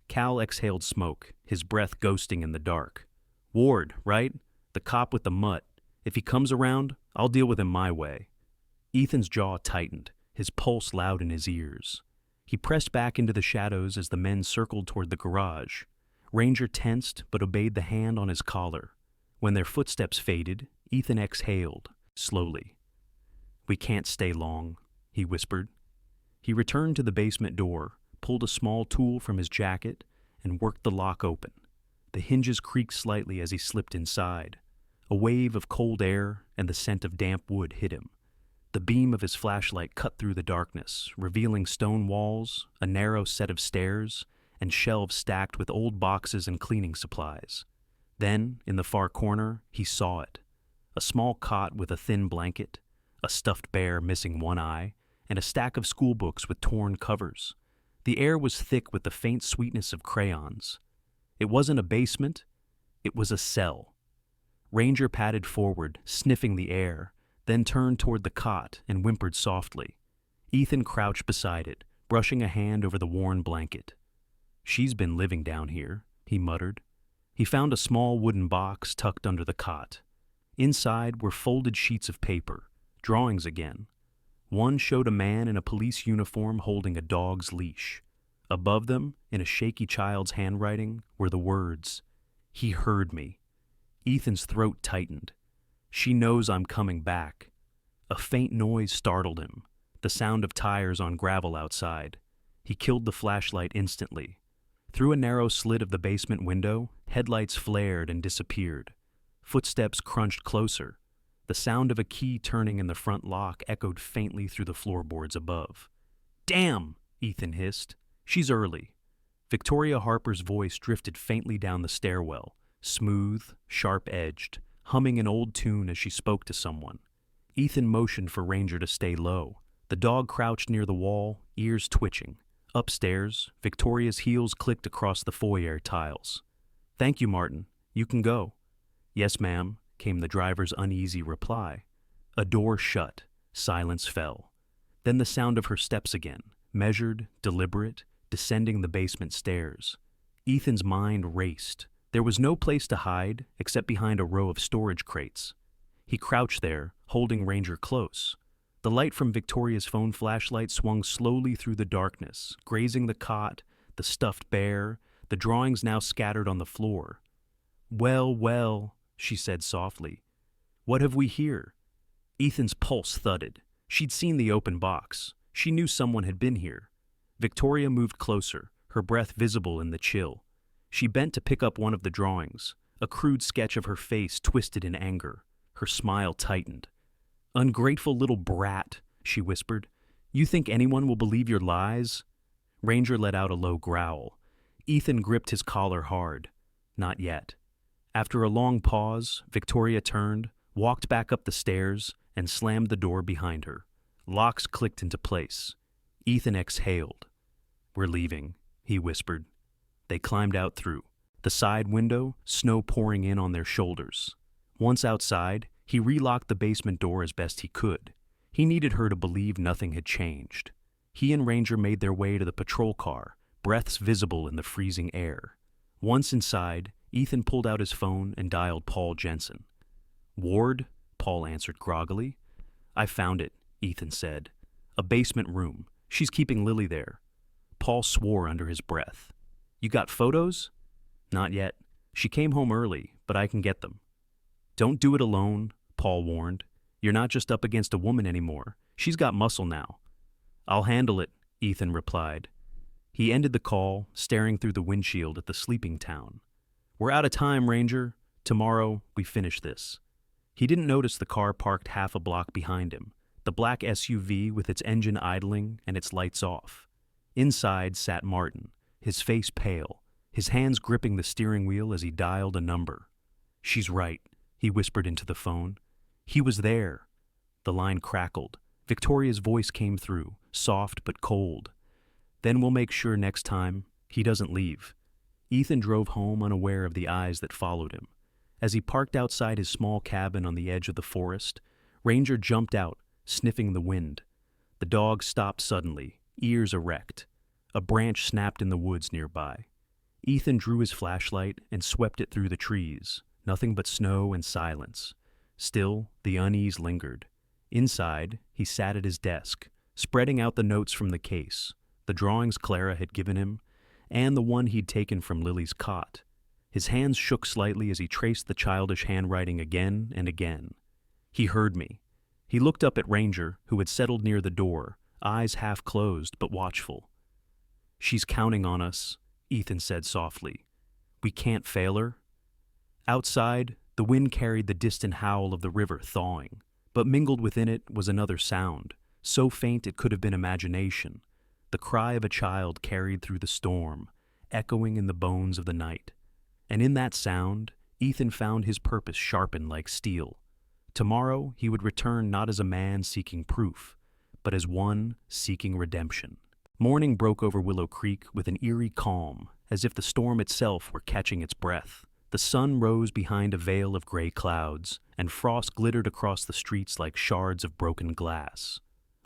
Cal exhaled smoke, his breath ghosting in the dark. "Ward, right? The cop with the mutt. If he comes around, I'll deal with him my way." Ethan's jaw tightened, his pulse loud in his ears. He pressed back into the shadows as the men circled toward the garage. Ranger tensed but obeyed the hand on his collar. When their footsteps faded, Ethan exhaled, slowly. "We can't stay long," he whispered. He returned to the basement door, pulled a small tool from his jacket, and worked the lock open. The hinges creaked slightly as he slipped inside. A wave of cold air and the scent of damp wood hit him. The beam of his flashlight cut through the darkness, revealing stone walls, a narrow set of stairs, and shelves stacked with old boxes and cleaning supplies. Then, in the far corner, he saw it. A small cot with a thin blanket, a stuffed bear missing one eye, and a stack of schoolbooks with torn covers. The air was thick with the faint sweetness of crayons. It wasn't a basement, it was a cell. Ranger padded forward, sniffing the air, then turned toward the cot and whimpered softly. Ethan crouched beside it, brushing a hand over the worn blanket. "She's been living down here," he muttered. He found a small wooden box tucked under the cot. Inside were folded sheets of paper, drawings again. One showed a man in a police uniform holding a dog's leash. Above them, in a shaky child's handwriting, were the words, "He heard me." Ethan's throat tightened. "She knows I'm coming back." A faint noise startled him, the sound of tires on gravel outside. He killed the flashlight instantly. Through a narrow slit of the basement window, headlights flared and disappeared. Footsteps crunched closer. The sound of a key turning in the front lock echoed faintly through the floorboards above. "Damn!" Ethan hissed. "She's early." Victoria Harper's voice drifted faintly down the stairwell, smooth, sharp-edged, humming an old tune as she spoke to someone. Ethan motioned for Ranger to stay low. The dog crouched near the wall, ears twitching. Upstairs, Victoria's heels clicked across the foyer tiles. "Thank you, Martin. You can go." "Yes, ma'am," came the driver's uneasy reply. A door shut. Silence fell. Then the sound of her steps again, measured, deliberate, descending the basement stairs. Ethan's mind raced. There was no place to hide except behind a row of storage crates. He crouched there, holding Ranger close. The light from Victoria's phone flashlight swung slowly through the darkness, grazing the cot, the stuffed bear, the drawings now scattered on the floor. "Well, well," she said softly. "What have we here?" Ethan's pulse thudded. She'd seen the open box. She knew someone had been here. Victoria moved closer, her breath visible in the chill. She bent to pick up one of the drawings, a crude sketch of her face twisted in anger. Her smile tightened. "Ungrateful little brat," she whispered. "You think anyone will believe your lies?" Ranger let out a low growl. Ethan gripped his collar hard. Not yet. After a long pause, Victoria turned, walked back up the stairs, and slammed the door behind her. Locks clicked into place. Ethan exhaled. "We're leaving," he whispered. They climbed out through the side window, snow pouring in on their shoulders. Once outside, he relocked the basement door as best he could. He needed her to believe nothing had changed. He and Ranger made their way to the patrol car, breaths visible in the freezing air. Once inside, Ethan pulled out his phone and dialed Paul Jensen. "Ward?" Paul answered groggily. "I found it," Ethan said. "A basement room. She's keeping Lily there." Paul swore under his breath. "You got photos?" "Not yet. She came home early, but I can get them." "Don't do it alone," Paul warned. "You're not just up against a woman anymore. She's got muscle now." "I'll handle it," Ethan replied. He ended the call, staring through the windshield at the sleeping town. "We're out of time, Ranger. Tomorrow, we finish this." He didn't notice the car parked half a block behind him, the black SUV with its engine idling and its lights off. Inside sat Martin, his face pale, his hands gripping the steering wheel as he dialed a number. "She's right," he whispered into the phone. "He was there." The line crackled. Victoria's voice came through, soft but cold. "Then we'll make sure next time he doesn't leave." Ethan drove home unaware of the eyes that followed him. As he parked outside his small cabin on the edge of the forest, Ranger jumped out, sniffing the wind. The dog stopped suddenly, ears erect. A branch snapped in the woods nearby. Ethan drew his flashlight and swept it through the trees, nothing but snow and silence. Still, the unease lingered. Inside, he sat at his desk, spreading out the notes from the case, the drawings Clara had given him, and the one he'd taken from Lily's cot. His hands shook slightly as he traced the childish handwriting again and again. He heard me. He looked up at Ranger, who had settled near the door, eyes half closed but watchful. "She's counting on us," Ethan said softly. "We can't fail her." Outside, the wind carried the distant howl of the river thawing, but mingled within it was another sound, so faint it could have been imagination, the cry of a child carried through the storm, echoing in the bones of the night. And in that sound, Ethan found his purpose sharpened like steel. Tomorrow he would return not as a man seeking proof, but as one seeking redemption. Morning broke over Willow Creek with an eerie calm, as if the storm itself were catching its breath. The sun rose behind a veil of gray clouds, and frost glittered across the streets like shards of broken glass.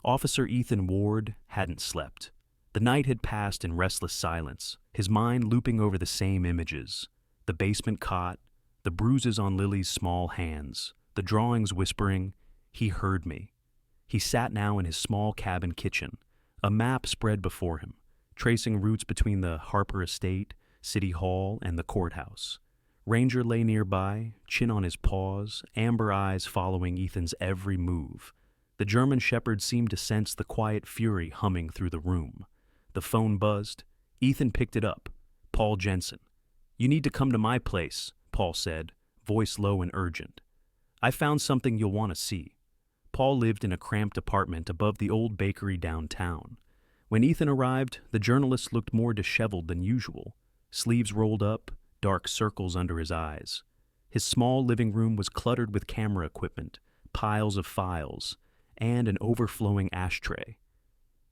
Officer Ethan Ward hadn't slept. The night had passed in restless silence, his mind looping over the same images. The basement cot, the bruises on Lily's small hands, the drawings whispering, "He heard me." He sat now in his small cabin kitchen, a map spread before him, tracing routes between the Harper Estate, City Hall, and the courthouse. Ranger lay nearby, chin on his paws, amber eyes following Ethan's every move. The German shepherd seemed to sense the quiet fury humming through the room. The phone buzzed. Ethan picked it up. Paul Jensen. "You need to come to my place," Paul said, voice low and urgent. "I found something you'll want to see." Paul lived in a cramped apartment above the old bakery downtown. When Ethan arrived, the journalist looked more disheveled than usual, sleeves rolled up, dark circles under his eyes. His small living room was cluttered with camera equipment, piles of files, and an overflowing ashtray.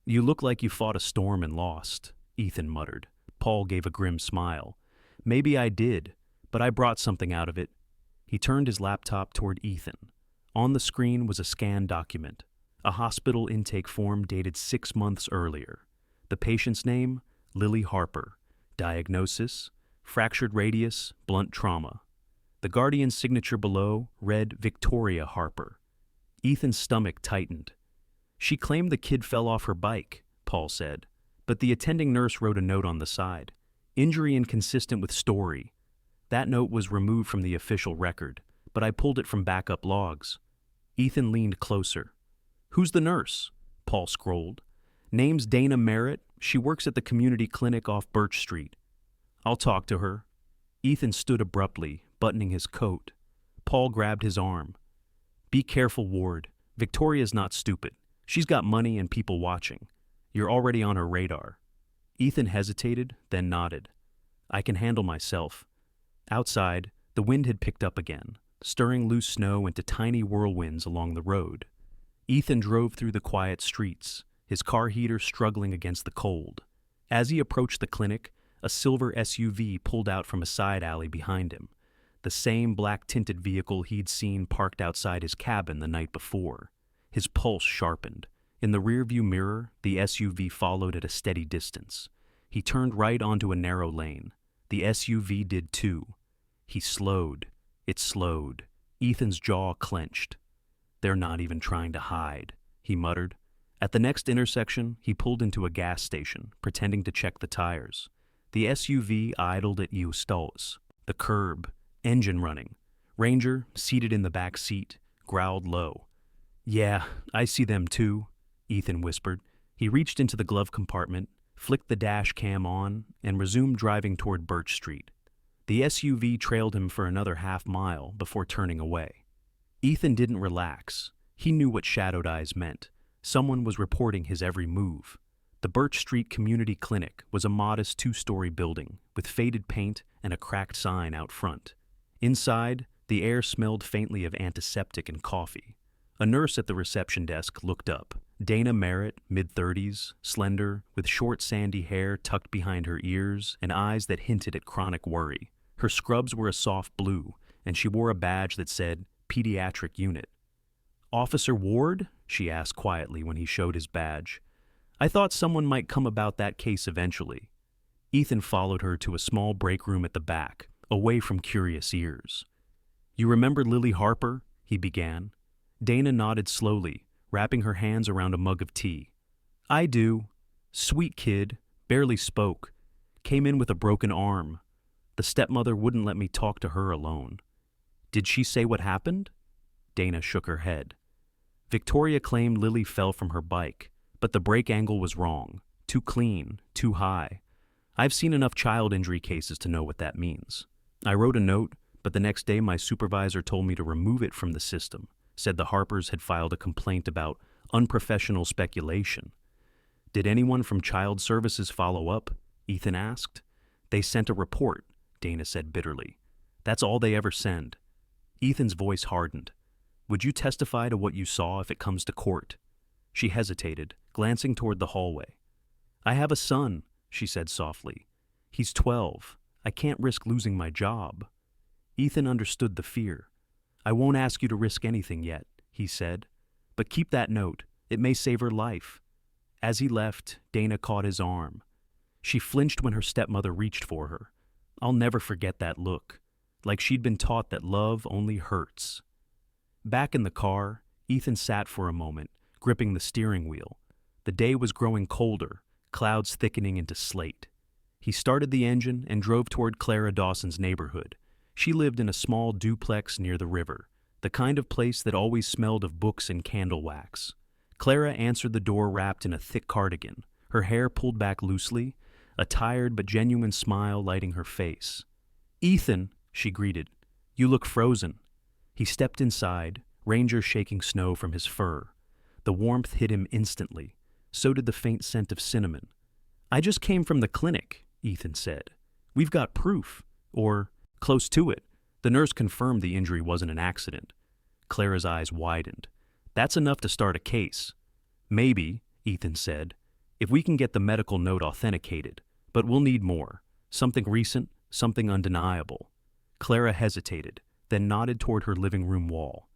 "You look like you fought a storm and lost," Ethan muttered. Paul gave a grim smile. "Maybe I did, but I brought something out of it." He turned his laptop toward Ethan. On the screen was a scanned document, a hospital intake form dated 6 months earlier. The patient's name, Lily Harper. Diagnosis, fractured radius, blunt trauma. The guardian's signature below read Victoria Harper. Ethan's stomach tightened. She claimed the kid fell off her bike, Paul said, but the attending nurse wrote a note on the side. Injury inconsistent with story. That note was removed from the official record, but I pulled it from backup logs. Ethan leaned closer. Who's the nurse? Paul scrolled. Name's Dana Merritt. She works at the community clinic off Birch Street. I'll talk to her. Ethan stood abruptly, buttoning his coat. Paul grabbed his arm. Be careful, Ward. Victoria's not stupid. She's got money and people watching. You're already on her radar. Ethan hesitated, then nodded. I can handle myself. Outside, the wind had picked up again, stirring loose snow into tiny whirlwinds along the road. Ethan drove through the quiet streets, his car heater struggling against the cold. As he approached the clinic, a silver SUV pulled out from a side alley behind him, the same black-tinted vehicle he'd seen parked outside his cabin the night before. His pulse sharpened. In the rearview mirror, the SUV followed at a steady distance. He turned right onto a narrow lane. The SUV did too. He slowed. It slowed. Ethan's jaw clenched. They're not even trying to hide, he muttered. At the next intersection, he pulled into a gas station, pretending to check the tires. The SUV idled at Eustals. The curb, engine running. Ranger, seated in the back seat, growled low. Yeah, I see them too, Ethan whispered. He reached into the glove compartment, flicked the dash cam on, and resumed driving toward Birch Street. The SUV trailed him for another half-mile before turning away. Ethan didn't relax. He knew what shadowed eyes meant. Someone was reporting his every move. The Birch Street Community Clinic was a modest 2-story building with faded paint and a cracked sign out front. Inside, the air smelled faintly of antiseptic and coffee. A nurse at the reception desk looked up. Dana Merritt, mid-30s, slender, with short sandy hair tucked behind her ears and eyes that hinted at chronic worry. Her scrubs were a soft blue, and she wore a badge that said, Pediatric Unit. Officer Ward? She asked quietly when he showed his badge. I thought someone might come about that case eventually. Ethan followed her to a small break room at the back, away from curious ears. You remember Lily Harper? He began. Dana nodded slowly, wrapping her hands around a mug of tea. I do. Sweet kid, barely spoke. Came in with a broken arm. The stepmother wouldn't let me talk to her alone. Did she say what happened? Dana shook her head. Victoria claimed Lily fell from her bike, but the brake angle was wrong. Too clean, too high. I've seen enough child injury cases to know what that means. I wrote a note, but the next day my supervisor told me to remove it from the system. Said the Harpers had filed a complaint about unprofessional speculation. Did anyone from Child Services follow up? Ethan asked. They sent a report, Dana said bitterly. That's all they ever send. Ethan's voice hardened. Would you testify to what you saw if it comes to court? She hesitated, glancing toward the hallway. I have a son, she said softly. He's 12. I can't risk losing my job. Ethan understood the fear. I won't ask you to risk anything yet, he said. But keep that note. It may save her life. As he left, Dana caught his arm. She flinched when her stepmother reached for her. I'll never forget that look, like she'd been taught that love only hurts. Back in the car, Ethan sat for a moment, gripping the steering wheel. The day was growing colder, clouds thickening into slate. He started the engine and drove toward Clara Dawson's neighborhood. She lived in a small duplex near the river, the kind of place that always smelled of books and candle wax. Clara answered the door wrapped in a thick cardigan, her hair pulled back loosely, a tired but genuine smile lighting her face. Ethan, she greeted, you look frozen. He stepped inside, Ranger shaking snow from his fur. The warmth hit him instantly. So did the faint scent of cinnamon. I just came from the clinic, Ethan said. We've got proof. Or close to it. The nurse confirmed the injury wasn't an accident. Clara's eyes widened. That's enough to start a case. Maybe, Ethan said, if we can get the medical note authenticated. But we'll need more. Something recent, something undeniable. Clara hesitated, then nodded toward her living room wall.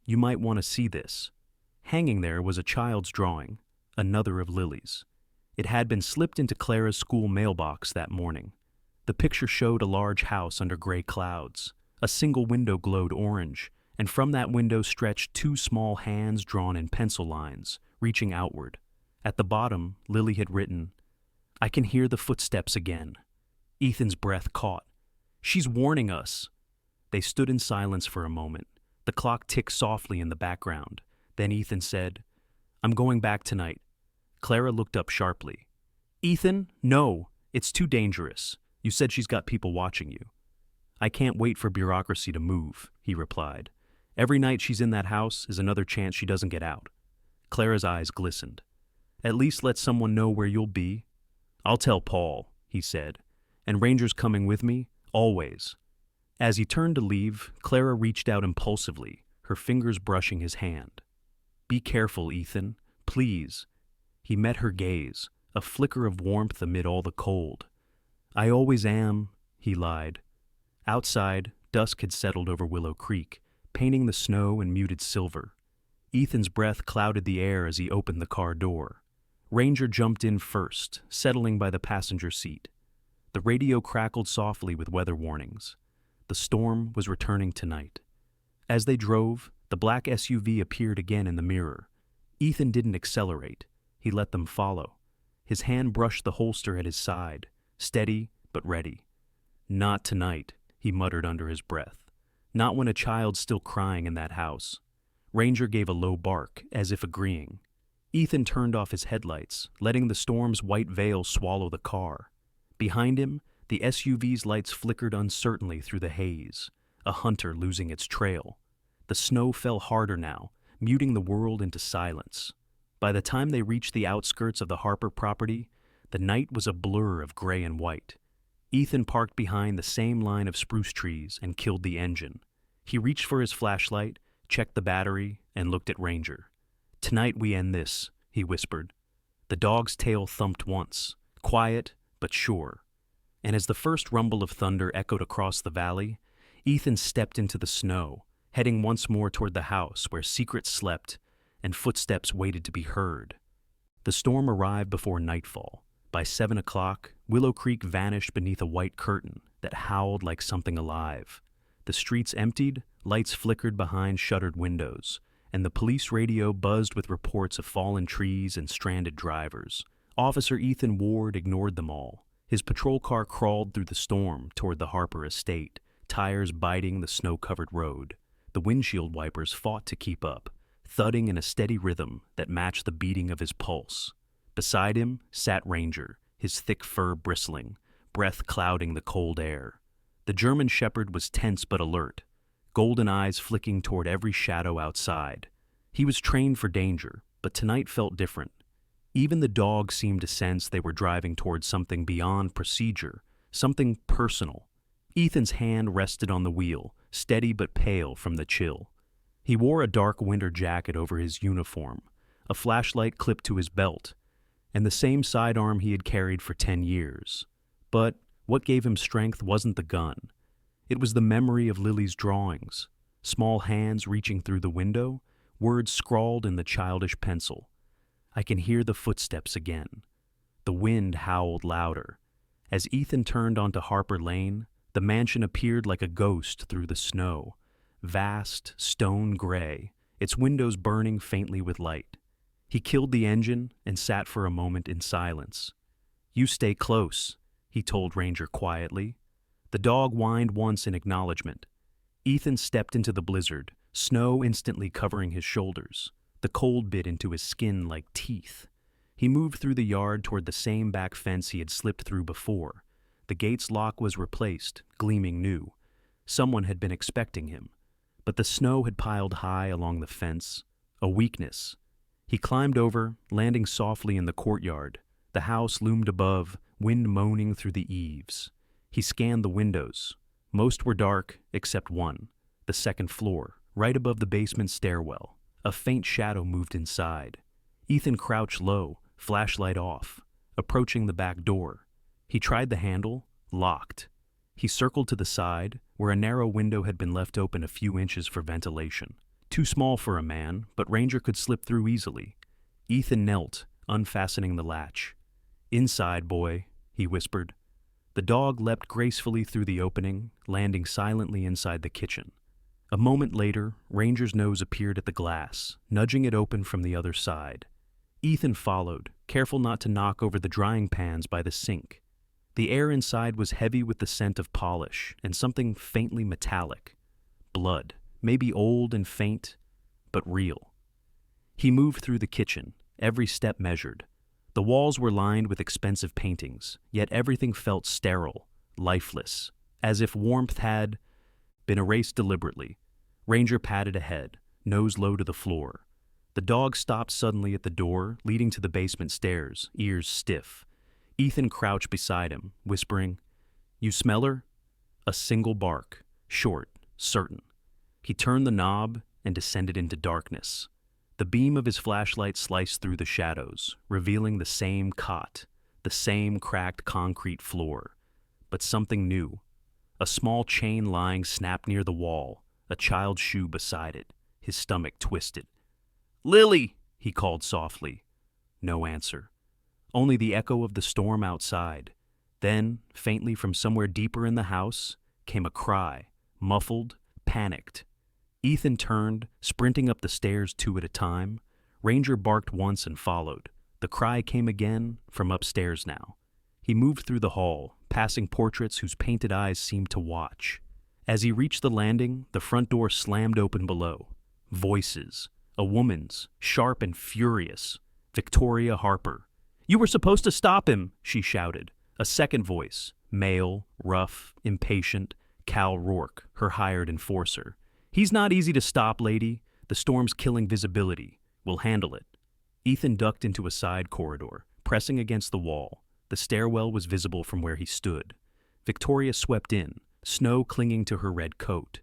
You might want to see this. Hanging there was a child's drawing, another of Lily's. It had been slipped into Clara's school mailbox that morning. The picture showed a large house under gray clouds, A single window glowed orange, and from that window stretched two small hands drawn in pencil lines, reaching outward. At the bottom, Lily had written, "I can hear the footsteps again." Ethan's breath caught. "She's warning us." They stood in silence for a moment. The clock ticked softly in the background. Then Ethan said, "I'm going back tonight." Clara looked up sharply. "Ethan, no, it's too dangerous. You said she's got people watching you." "I can't wait for bureaucracy to move," he replied. "Every night she's in that house is another chance she doesn't get out." Clara's eyes glistened. "At least let someone know where you'll be." "I'll tell Paul," he said. "And Ranger's coming with me, always." As he turned to leave, Clara reached out impulsively, her fingers brushing his hand. "Be careful, Ethan, please." He met her gaze, a flicker of warmth amid all the cold. "I always am," he lied. Outside, dusk had settled over Willow Creek, painting the snow in muted silver. Ethan's breath clouded the air as he opened the car door. Ranger jumped in first, settling by the passenger seat. The radio crackled softly with weather warnings. The storm was returning tonight. As they drove, the black SUV appeared again in the mirror. Ethan didn't accelerate. He let them follow. His hand brushed the holster at his side, steady but ready. "Not tonight," he muttered under his breath. "Not when a child's still crying in that house." Ranger gave a low bark, as if agreeing. Ethan turned off his headlights, letting the storm's white veil swallow the car. Behind him, the SUV's lights flickered uncertainly through the haze, a hunter losing its trail. The snow fell harder now, muting the world into silence. By the time they reached the outskirts of the Harper property, the night was a blur of gray and white. Ethan parked behind the same line of spruce trees and killed the engine. He reached for his flashlight, checked the battery, and looked at Ranger. "Tonight we end this," he whispered. The dog's tail thumped once, quiet but sure. And as the first rumble of thunder echoed across the valley, Ethan stepped into the snow, heading once more toward the house where secrets slept and footsteps waited to be heard. The storm arrived before nightfall. By 7 o'clock, Willow Creek vanished beneath a white curtain that howled like something alive. The streets emptied, lights flickered behind shuttered windows, and the police radio buzzed with reports of fallen trees and stranded drivers. Officer Ethan Ward ignored them all. His patrol car crawled through the storm toward the Harper estate, tires biting the snow-covered road. The windshield wipers fought to keep up, thudding in a steady rhythm that matched the beating of his pulse. Beside him sat Ranger, his thick fur bristling, breath clouding the cold air. The German shepherd was tense but alert, golden eyes flicking toward every shadow outside. He was trained for danger, but tonight felt different. Even the dog seemed to sense they were driving towards something beyond procedure, something personal. Ethan's hand rested on the wheel, steady but pale from the chill. He wore a dark winter jacket over his uniform, a flashlight clipped to his belt, and the same sidearm he had carried for 10 years. But what gave him strength wasn't the gun. It was the memory of Lily's drawings, small hands reaching through the window, words scrawled in the childish pencil. "I can hear the footsteps again." The wind howled louder. As Ethan turned onto Harper Lane, the mansion appeared like a ghost through the snow, vast, stone gray, its windows burning faintly with light. He killed the engine and sat for a moment in silence. "You stay close," he told Ranger quietly. The dog whined once in acknowledgement. Ethan stepped into the blizzard, snow instantly covering his shoulders. The cold bit into his skin like teeth. He moved through the yard toward the same back fence he had slipped through before. The gate's lock was replaced, gleaming new. Someone had been expecting him. But the snow had piled high along the fence, a weakness. He climbed over, landing softly in the courtyard. The house loomed above, wind moaning through the eaves. He scanned the windows. Most were dark, except one, the second floor, right above the basement stairwell. A faint shadow moved inside. Ethan crouched low, flashlight off, approaching the back door. He tried the handle, locked. He circled to the side, where a narrow window had been left open a few inches for ventilation. Too small for a man, but Ranger could slip through easily. Ethan knelt, unfastening the latch. "Inside, boy," he whispered. The dog leapt gracefully through the opening, landing silently inside the kitchen. A moment later, Ranger's nose appeared at the glass, nudging it open from the other side. Ethan followed, careful not to knock over the drying pans by the sink. The air inside was heavy with the scent of polish and something faintly metallic. Blood, maybe old and faint, but real. He moved through the kitchen, every step measured. The walls were lined with expensive paintings, yet everything felt sterile, lifeless, as if warmth had been erased deliberately. Ranger padded ahead, nose low to the floor. The dog stopped suddenly at the door, leading to the basement stairs, ears stiff. Ethan crouched beside him, whispering, "You smell her?" A single bark, short, certain. He turned the knob and descended into darkness. The beam of his flashlight sliced through the shadows, revealing the same cot, the same cracked concrete floor. But something new. A small chain lying snapped near the wall, a child's shoe beside it, his stomach twisted. "Lily!" he called softly. No answer. Only the echo of the storm outside. Then, faintly from somewhere deeper in the house, came a cry, muffled, panicked. Ethan turned, sprinting up the stairs two at a time. Ranger barked once and followed. The cry came again, from upstairs now. He moved through the hall, passing portraits whose painted eyes seemed to watch. As he reached the landing, the front door slammed open below. Voices. A woman's, sharp and furious. Victoria Harper. "You were supposed to stop him," she shouted. A second voice, male, rough, impatient. Cal Rourke, her hired enforcer. "He's not easy to stop, lady. The storm's killing visibility. We'll handle it." Ethan ducked into a side corridor, pressing against the wall. The stairwell was visible from where he stood. Victoria swept in, snow clinging to her red coat.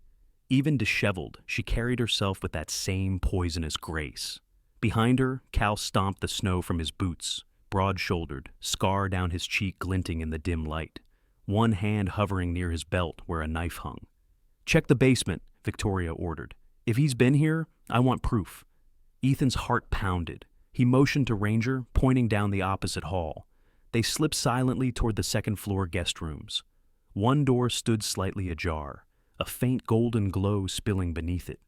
Even disheveled, she carried herself with that same poisonous grace. Behind her, Cal stomped the snow from his boots, broad-shouldered, scar down his cheek glinting in the dim light, one hand hovering near his belt where a knife hung. "Check the basement," Victoria ordered. "If he's been here, I want proof." Ethan's heart pounded. He motioned to Ranger, pointing down the opposite hall. They slipped silently toward the second-floor guest rooms. One door stood slightly ajar, a faint golden glow spilling beneath it.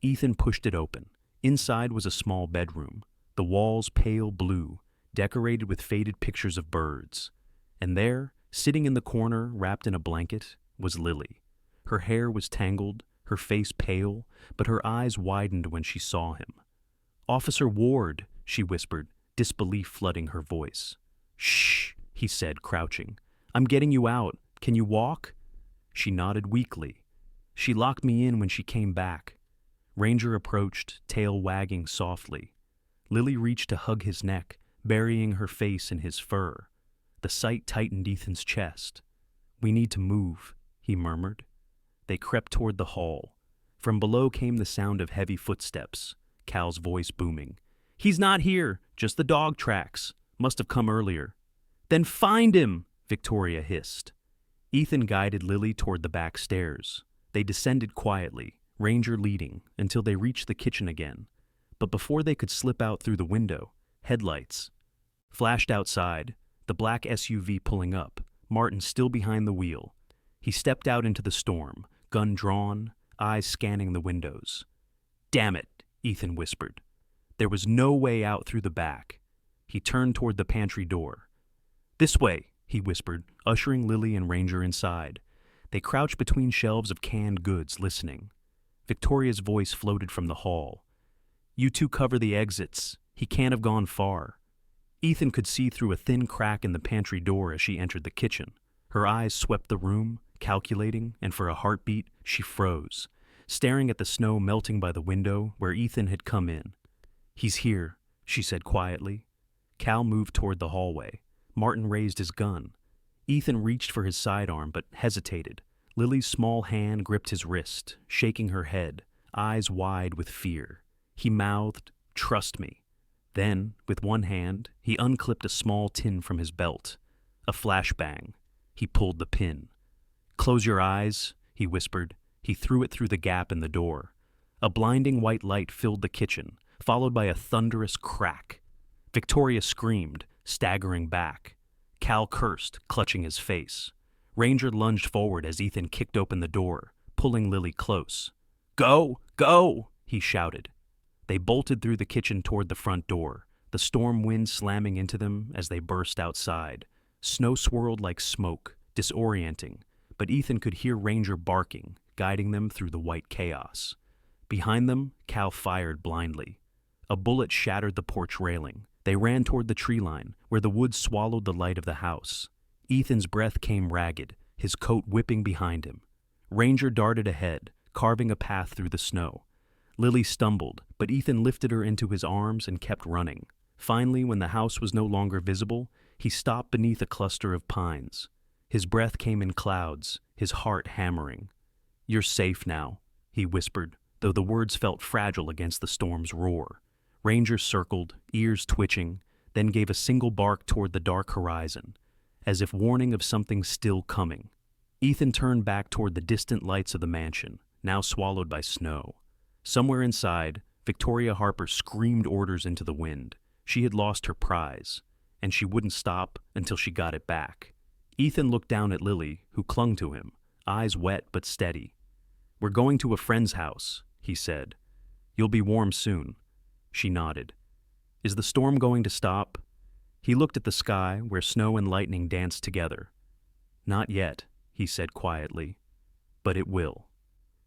Ethan pushed it open. Inside was a small bedroom, the walls pale blue, decorated with faded pictures of birds. And there, sitting in the corner, wrapped in a blanket, was Lily. Her hair was tangled, her face pale, but her eyes widened when she saw him. "Officer Ward," she whispered, disbelief flooding her voice. "Shh," he said, crouching. "I'm getting you out. Can you walk?" She nodded weakly. "She locked me in when she came back." Ranger approached, tail wagging softly. Lily reached to hug his neck, burying her face in his fur. The sight tightened Ethan's chest. "We need to move," he murmured. They crept toward the hall. From below came the sound of heavy footsteps, Cal's voice booming. "He's not here, just the dog tracks. Must have come earlier." "Then find him!" Victoria hissed. Ethan guided Lily toward the back stairs. They descended quietly, Ranger leading, until they reached the kitchen again. But before they could slip out through the window, headlights flashed outside, the black SUV pulling up, Martin still behind the wheel. He stepped out into the storm, gun drawn, eyes scanning the windows. "Damn it," Ethan whispered. There was no way out through the back. He turned toward the pantry door. "This way," he whispered, ushering Lily and Ranger inside. They crouched between shelves of canned goods, listening. Victoria's voice floated from the hall. "You two cover the exits. He can't have gone far." Ethan could see through a thin crack in the pantry door as she entered the kitchen. Her eyes swept the room, calculating, and for a heartbeat, she froze, staring at the snow melting by the window where Ethan had come in. "He's here," she said quietly. Cal moved toward the hallway. Martin raised his gun. Ethan reached for his sidearm but hesitated. Lily's small hand gripped his wrist, shaking her head, eyes wide with fear. He mouthed, "Trust me." Then, with one hand, he unclipped a small tin from his belt. A flashbang. He pulled the pin. "Close your eyes," he whispered. He threw it through the gap in the door. A blinding white light filled the kitchen, followed by a thunderous crack. Victoria screamed, staggering back. Cal cursed, clutching his face. Ranger lunged forward as Ethan kicked open the door, pulling Lily close. "Go! Go!" he shouted. They bolted through the kitchen toward the front door, the storm wind slamming into them as they burst outside. Snow swirled like smoke, disorienting, but Ethan could hear Ranger barking, guiding them through the white chaos. Behind them, Cal fired blindly. A bullet shattered the porch railing. They ran toward the tree line, where the woods swallowed the light of the house. Ethan's breath came ragged, his coat whipping behind him. Ranger darted ahead, carving a path through the snow. Lily stumbled, but Ethan lifted her into his arms and kept running. Finally, when the house was no longer visible, he stopped beneath a cluster of pines. His breath came in clouds, his heart hammering. "You're safe now," he whispered, though the words felt fragile against the storm's roar. Ranger circled, ears twitching, then gave a single bark toward the dark horizon, as if warning of something still coming. Ethan turned back toward the distant lights of the mansion, now swallowed by snow. Somewhere inside, Victoria Harper screamed orders into the wind. She had lost her prize, and she wouldn't stop until she got it back. Ethan looked down at Lily, who clung to him, eyes wet but steady. "We're going to a friend's house," he said. "You'll be warm soon." She nodded. "Is the storm going to stop?" He looked at the sky, where snow and lightning danced together. "Not yet," he said quietly. "But it will."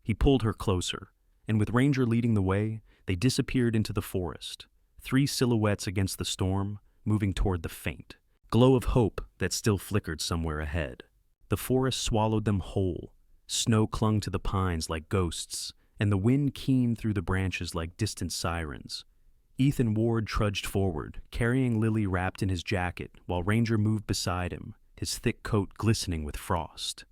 He pulled her closer, and with Ranger leading the way, they disappeared into the forest. 3 silhouettes against the storm, moving toward the faint glow of hope that still flickered somewhere ahead. The forest swallowed them whole. Snow clung to the pines like ghosts, and the wind keened through the branches like distant sirens. Ethan Ward trudged forward, carrying Lily wrapped in his jacket, while Ranger moved beside him, his thick coat glistening with frost.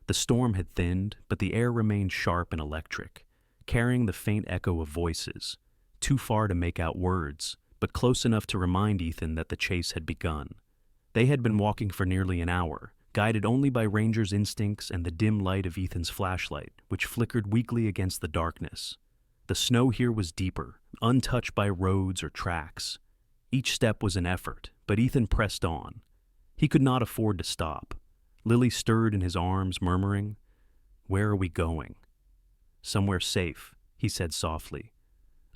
The storm had thinned, but the air remained sharp and electric, carrying the faint echo of voices, too far to make out words, but close enough to remind Ethan that the chase had begun. They had been walking for nearly an hour, guided only by Ranger's instincts and the dim light of Ethan's flashlight, which flickered weakly against the darkness. The snow here was deeper, untouched by roads or tracks. Each step was an effort, but Ethan pressed on. He could not afford to stop. Lily stirred in his arms, murmuring, "Where are we going?" "Somewhere safe," he said softly.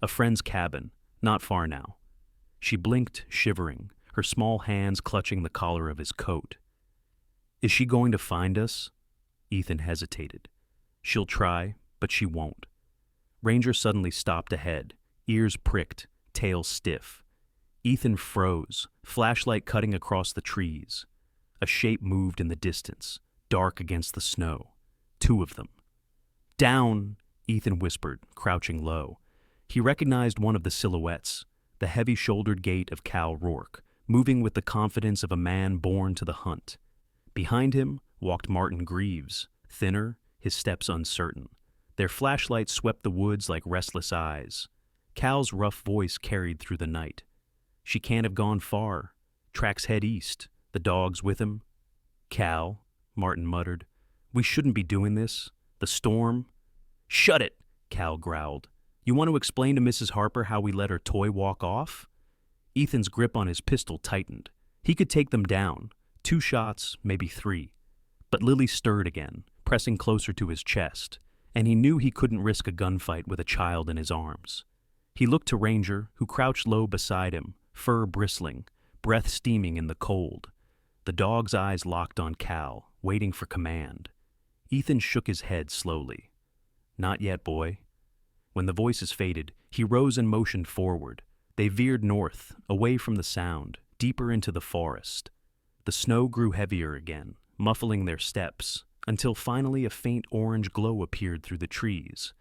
"A friend's cabin, not far now." She blinked, shivering, her small hands clutching the collar of his coat. "Is she going to find us?" Ethan hesitated. "She'll try, but she won't." Ranger suddenly stopped ahead, ears pricked, tail stiff. Ethan froze, flashlight cutting across the trees. A shape moved in the distance, dark against the snow. 2 of them. "Down!" Ethan whispered, crouching low. He recognized one of the silhouettes, the heavy-shouldered gait of Cal Rourke, moving with the confidence of a man born to the hunt. Behind him walked Martin Greaves, thinner, his steps uncertain. Their flashlights swept the woods like restless eyes. Cal's rough voice carried through the night. "She can't have gone far. Tracks head east. The dog's with him." "Cal," Martin muttered, "we shouldn't be doing this. The storm—" "Shut it," Cal growled. "You want to explain to Mrs. Harper how we let her toy walk off?" Ethan's grip on his pistol tightened. He could take them down. 2 shots, maybe 3. But Lily stirred again, pressing closer to his chest, and he knew he couldn't risk a gunfight with a child in his arms. He looked to Ranger, who crouched low beside him, fur bristling, breath steaming in the cold. The dog's eyes locked on Cal, waiting for command. Ethan shook his head slowly. "Not yet, boy." When the voices faded, he rose and motioned forward. They veered north, away from the sound, deeper into the forest. The snow grew heavier again, muffling their steps, until finally a faint orange glow appeared through the trees,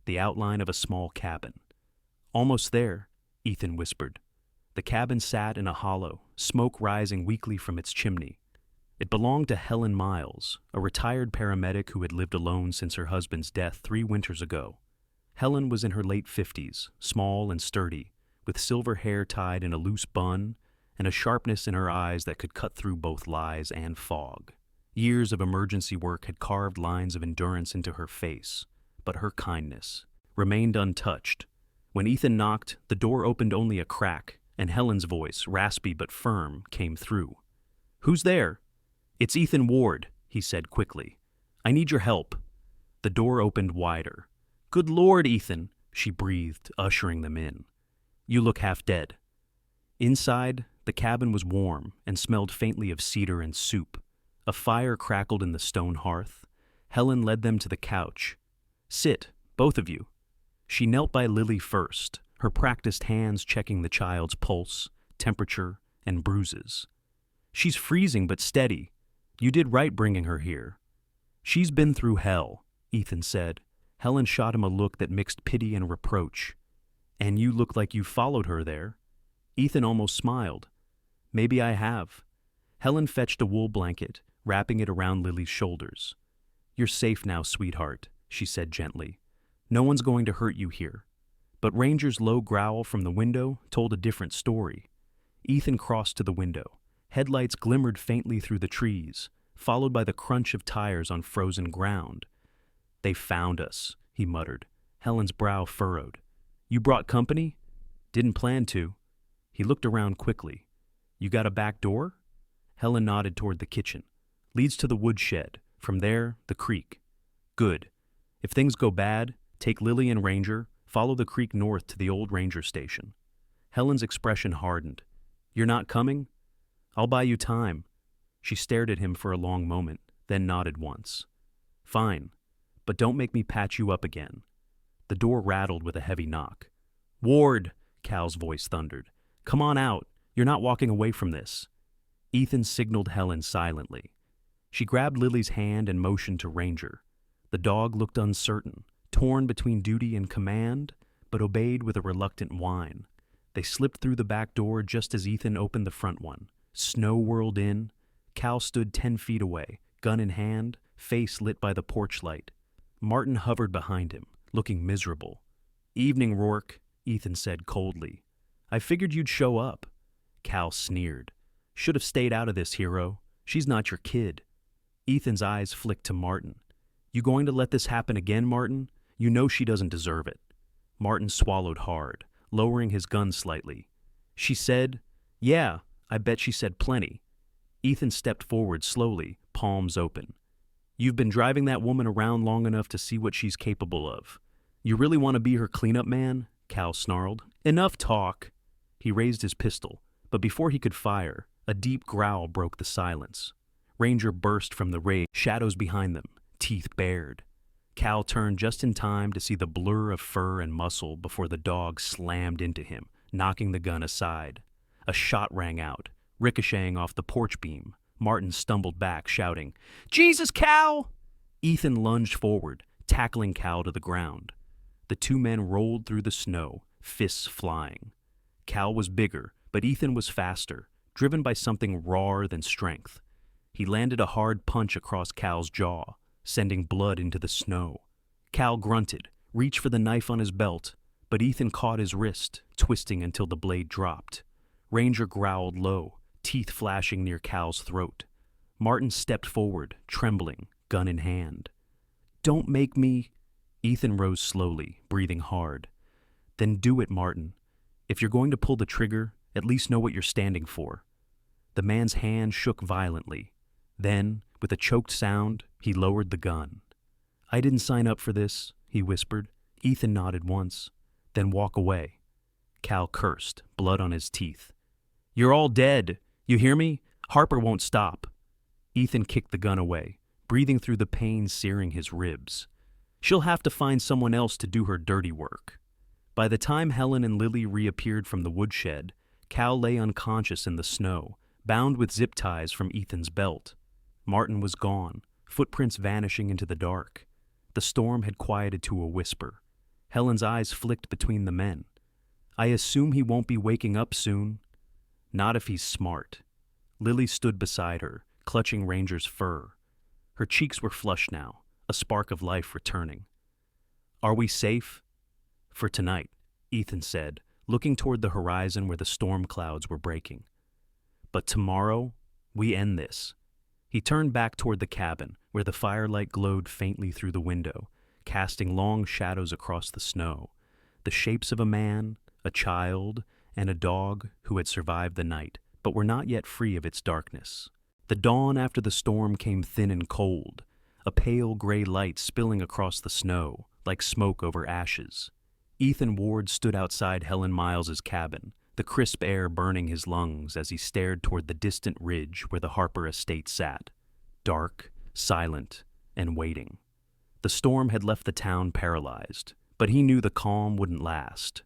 the outline of a small cabin. "Almost there," Ethan whispered. The cabin sat in a hollow, smoke rising weakly from its chimney. It belonged to Helen Miles, a retired paramedic who had lived alone since her husband's death 3 winters ago. Helen was in her late 50s, small and sturdy, with silver hair tied in a loose bun and a sharpness in her eyes that could cut through both lies and fog. Years of emergency work had carved lines of endurance into her face, but her kindness remained untouched. When Ethan knocked, the door opened only a crack, and Helen's voice, raspy but firm, came through. "Who's there?" "It's Ethan Ward," he said quickly. "I need your help." The door opened wider. "Good Lord, Ethan," she breathed, ushering them in. "You look half dead." Inside, the cabin was warm and smelled faintly of cedar and soup. A fire crackled in the stone hearth. Helen led them to the couch. "Sit, both of you." She knelt by Lily first, her practiced hands checking the child's pulse, temperature, and bruises. "She's freezing but steady. You did right bringing her here." "She's been through hell," Ethan said. Helen shot him a look that mixed pity and reproach. "And you look like you followed her there." Ethan almost smiled. "Maybe I have." Helen fetched a wool blanket, wrapping it around Lily's shoulders. "You're safe now, sweetheart," she said gently. "No one's going to hurt you here." But Ranger's low growl from the window told a different story. Ethan crossed to the window. Headlights glimmered faintly through the trees, followed by the crunch of tires on frozen ground. "They found us," he muttered. Helen's brow furrowed. "You brought company?" "Didn't plan to." He looked around quickly. "You got a back door?" Helen nodded toward the kitchen. "Leads to the woodshed. From there, the creek." "Good. If things go bad, take Lily and Ranger, follow the creek north to the old ranger station." Helen's expression hardened. "You're not coming?" "I'll buy you time." She stared at him for a long moment, then nodded once. "Fine, but don't make me patch you up again." The door rattled with a heavy knock. "Ward!" Cal's voice thundered. "Come on out. You're not walking away from this." Ethan signaled Helen silently. She grabbed Lily's hand and motioned to Ranger. The dog looked uncertain, torn between duty and command, but obeyed with a reluctant whine. They slipped through the back door just as Ethan opened the front one. Snow whirled in. Cal stood 10 feet away, gun in hand, face lit by the porch light. Martin hovered behind him, looking miserable. "Evening, Rourke," Ethan said coldly. "I figured you'd show up." Cal sneered. "Should have stayed out of this, hero. She's not your kid." Ethan's eyes flicked to Martin. "You going to let this happen again, Martin? You know she doesn't deserve it." Martin swallowed hard, lowering his gun slightly. "She said, yeah, I bet she said plenty." Ethan stepped forward slowly, palms open. "You've been driving that woman around long enough to see what she's capable of. You really want to be her cleanup man?" Cal snarled. "Enough talk." He raised his pistol, but before he could fire, a deep growl broke the silence. Ranger burst from the rage, shadows behind them, teeth bared. Cal turned just in time to see the blur of fur and muscle before the dog slammed into him, knocking the gun aside. A shot rang out, ricocheting off the porch beam. Martin stumbled back, shouting, "Jesus, Cal!" Ethan lunged forward, tackling Cal to the ground. The two men rolled through the snow, fists flying. Cal was bigger, but Ethan was faster, driven by something rawer than strength. He landed a hard punch across Cal's jaw, sending blood into the snow. Cal grunted, reached for the knife on his belt, but Ethan caught his wrist, twisting until the blade dropped. Ranger growled low, teeth flashing near Cal's throat. Martin stepped forward, trembling, gun in hand. "Don't make me..." Ethan rose slowly, breathing hard. "Then do it, Martin. If you're going to pull the trigger, at least know what you're standing for." The man's hand shook violently. Then, with a choked sound, he lowered the gun. "I didn't sign up for this," he whispered. Ethan nodded once. "Then walk away." Cal cursed, blood on his teeth. "You're all dead. You hear me? Harper won't stop." Ethan kicked the gun away, breathing through the pain searing his ribs. "She'll have to find someone else to do her dirty work." By the time Helen and Lily reappeared from the woodshed, Cal lay unconscious in the snow, bound with zip ties from Ethan's belt. Martin was gone, footprints vanishing into the dark. The storm had quieted to a whisper. Helen's eyes flicked between the men. "I assume he won't be waking up soon." "Not if he's smart." Lily stood beside her, clutching Ranger's fur. Her cheeks were flushed now, a spark of life returning. "Are we safe?" "For tonight," Ethan said, looking toward the horizon where the storm clouds were breaking. "But tomorrow, we end this." He turned back toward the cabin, where the firelight glowed faintly through the window, casting long shadows across the snow, the shapes of a man, a child, and a dog who had survived the night, but were not yet free of its darkness. The dawn after the storm came thin and cold, a pale gray light spilling across the snow, like smoke over ashes. Ethan Ward stood outside Helen Miles's cabin, the crisp air burning his lungs as he stared toward the distant ridge where the Harper estate sat, dark, silent, and waiting. The storm had left the town paralyzed, but he knew the calm wouldn't last.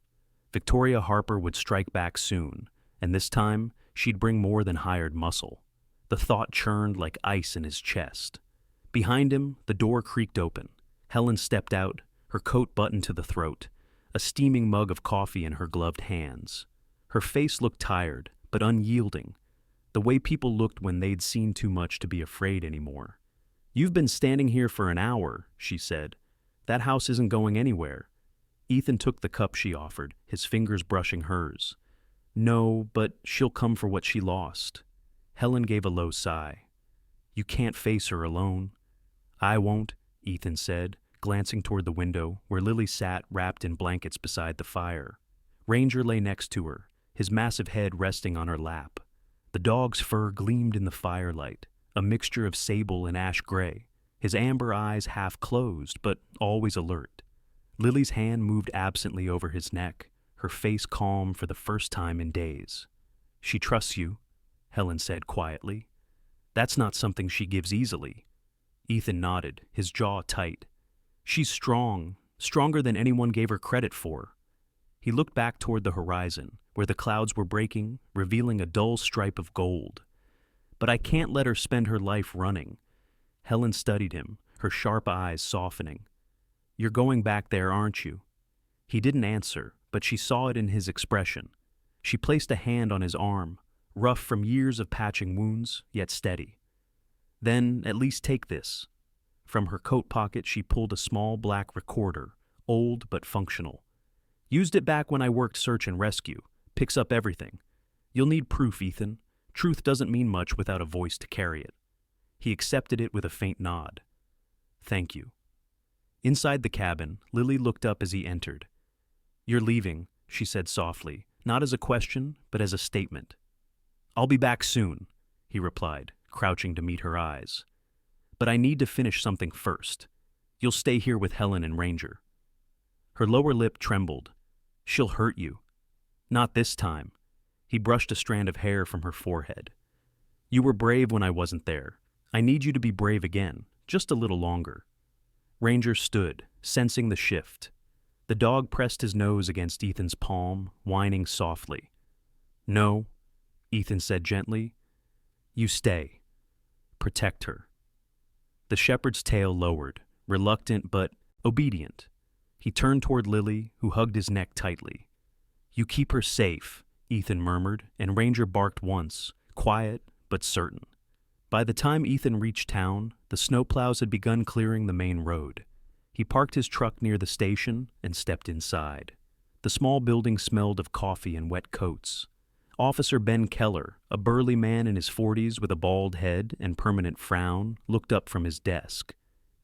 Victoria Harper would strike back soon, and this time she'd bring more than hired muscle. The thought churned like ice in his chest. Behind him, the door creaked open. Helen stepped out, her coat buttoned to the throat, a steaming mug of coffee in her gloved hands. Her face looked tired, but unyielding, the way people looked when they'd seen too much to be afraid anymore. "You've been standing here for an hour," she said. "That house isn't going anywhere." Ethan took the cup she offered, his fingers brushing hers. "No, but she'll come for what she lost." Helen gave a low sigh. "You can't face her alone." "I won't," Ethan said, glancing toward the window where Lily sat wrapped in blankets beside the fire. Ranger lay next to her, his massive head resting on her lap. The dog's fur gleamed in the firelight, a mixture of sable and ash gray, his amber eyes half closed but always alert. Lily's hand moved absently over his neck, her face calm for the first time in days. "She trusts you," Helen said quietly. "That's not something she gives easily." Ethan nodded, his jaw tight. "She's strong, stronger than anyone gave her credit for." He looked back toward the horizon, where the clouds were breaking, revealing a dull stripe of gold. "But I can't let her spend her life running." Helen studied him, her sharp eyes softening. "You're going back there, aren't you?" He didn't answer, but she saw it in his expression. She placed a hand on his arm, rough from years of patching wounds, yet steady. "Then at least take this." From her coat pocket she pulled a small black recorder, old but functional. "Used it back when I worked search and rescue. Picks up everything. You'll need proof, Ethan. Truth doesn't mean much without a voice to carry it." He accepted it with a faint nod. "Thank you." Inside the cabin, Lily looked up as he entered. "You're leaving," she said softly, not as a question, but as a statement. "I'll be back soon," he replied, crouching to meet her eyes. "But I need to finish something first. You'll stay here with Helen and Ranger." Her lower lip trembled. "She'll hurt you." "Not this time." He brushed a strand of hair from her forehead. "You were brave when I wasn't there. I need you to be brave again, just a little longer." Ranger stood, sensing the shift. The dog pressed his nose against Ethan's palm, whining softly. "No," Ethan said gently. "You stay. Protect her." The shepherd's tail lowered, reluctant but obedient. He turned toward Lily, who hugged his neck tightly. "You keep her safe," Ethan murmured, and Ranger barked once, quiet but certain. By the time Ethan reached town, the snowplows had begun clearing the main road. He parked his truck near the station and stepped inside. The small building smelled of coffee and wet coats. Officer Ben Keller, a burly man in his 40s with a bald head and permanent frown, looked up from his desk.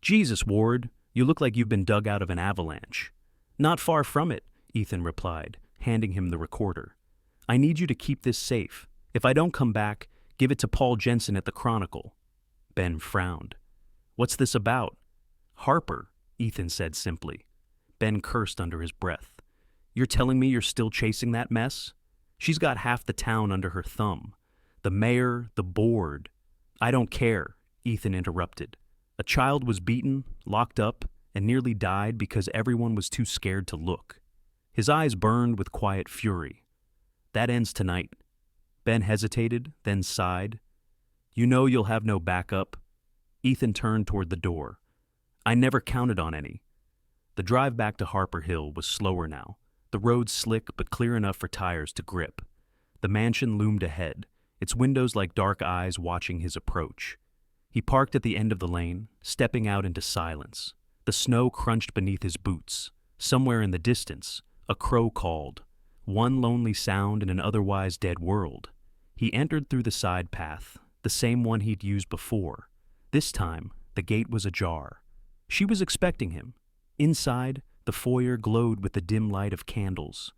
"Jesus, Ward, you look like you've been dug out of an avalanche." "Not far from it," Ethan replied, handing him the recorder. "I need you to keep this safe. If I don't come back, give it to Paul Jensen at the Chronicle." Ben frowned. "What's this about?" "Harper," Ethan said simply. Ben cursed under his breath. "You're telling me you're still chasing that mess? She's got half the town under her thumb. The mayor, the board." "I don't care," Ethan interrupted. "A child was beaten, locked up, and nearly died because everyone was too scared to look." His eyes burned with quiet fury. "That ends tonight." Ben hesitated, then sighed. "You know you'll have no backup." Ethan turned toward the door. "I never counted on any." The drive back to Harper Hill was slower now, the road slick but clear enough for tires to grip. The mansion loomed ahead, its windows like dark eyes watching his approach. He parked at the end of the lane, stepping out into silence. The snow crunched beneath his boots. Somewhere in the distance, a crow called, one lonely sound in an otherwise dead world. He entered through the side path, the same one he'd used before. This time, the gate was ajar. She was expecting him. Inside, the foyer glowed with the dim light of candles.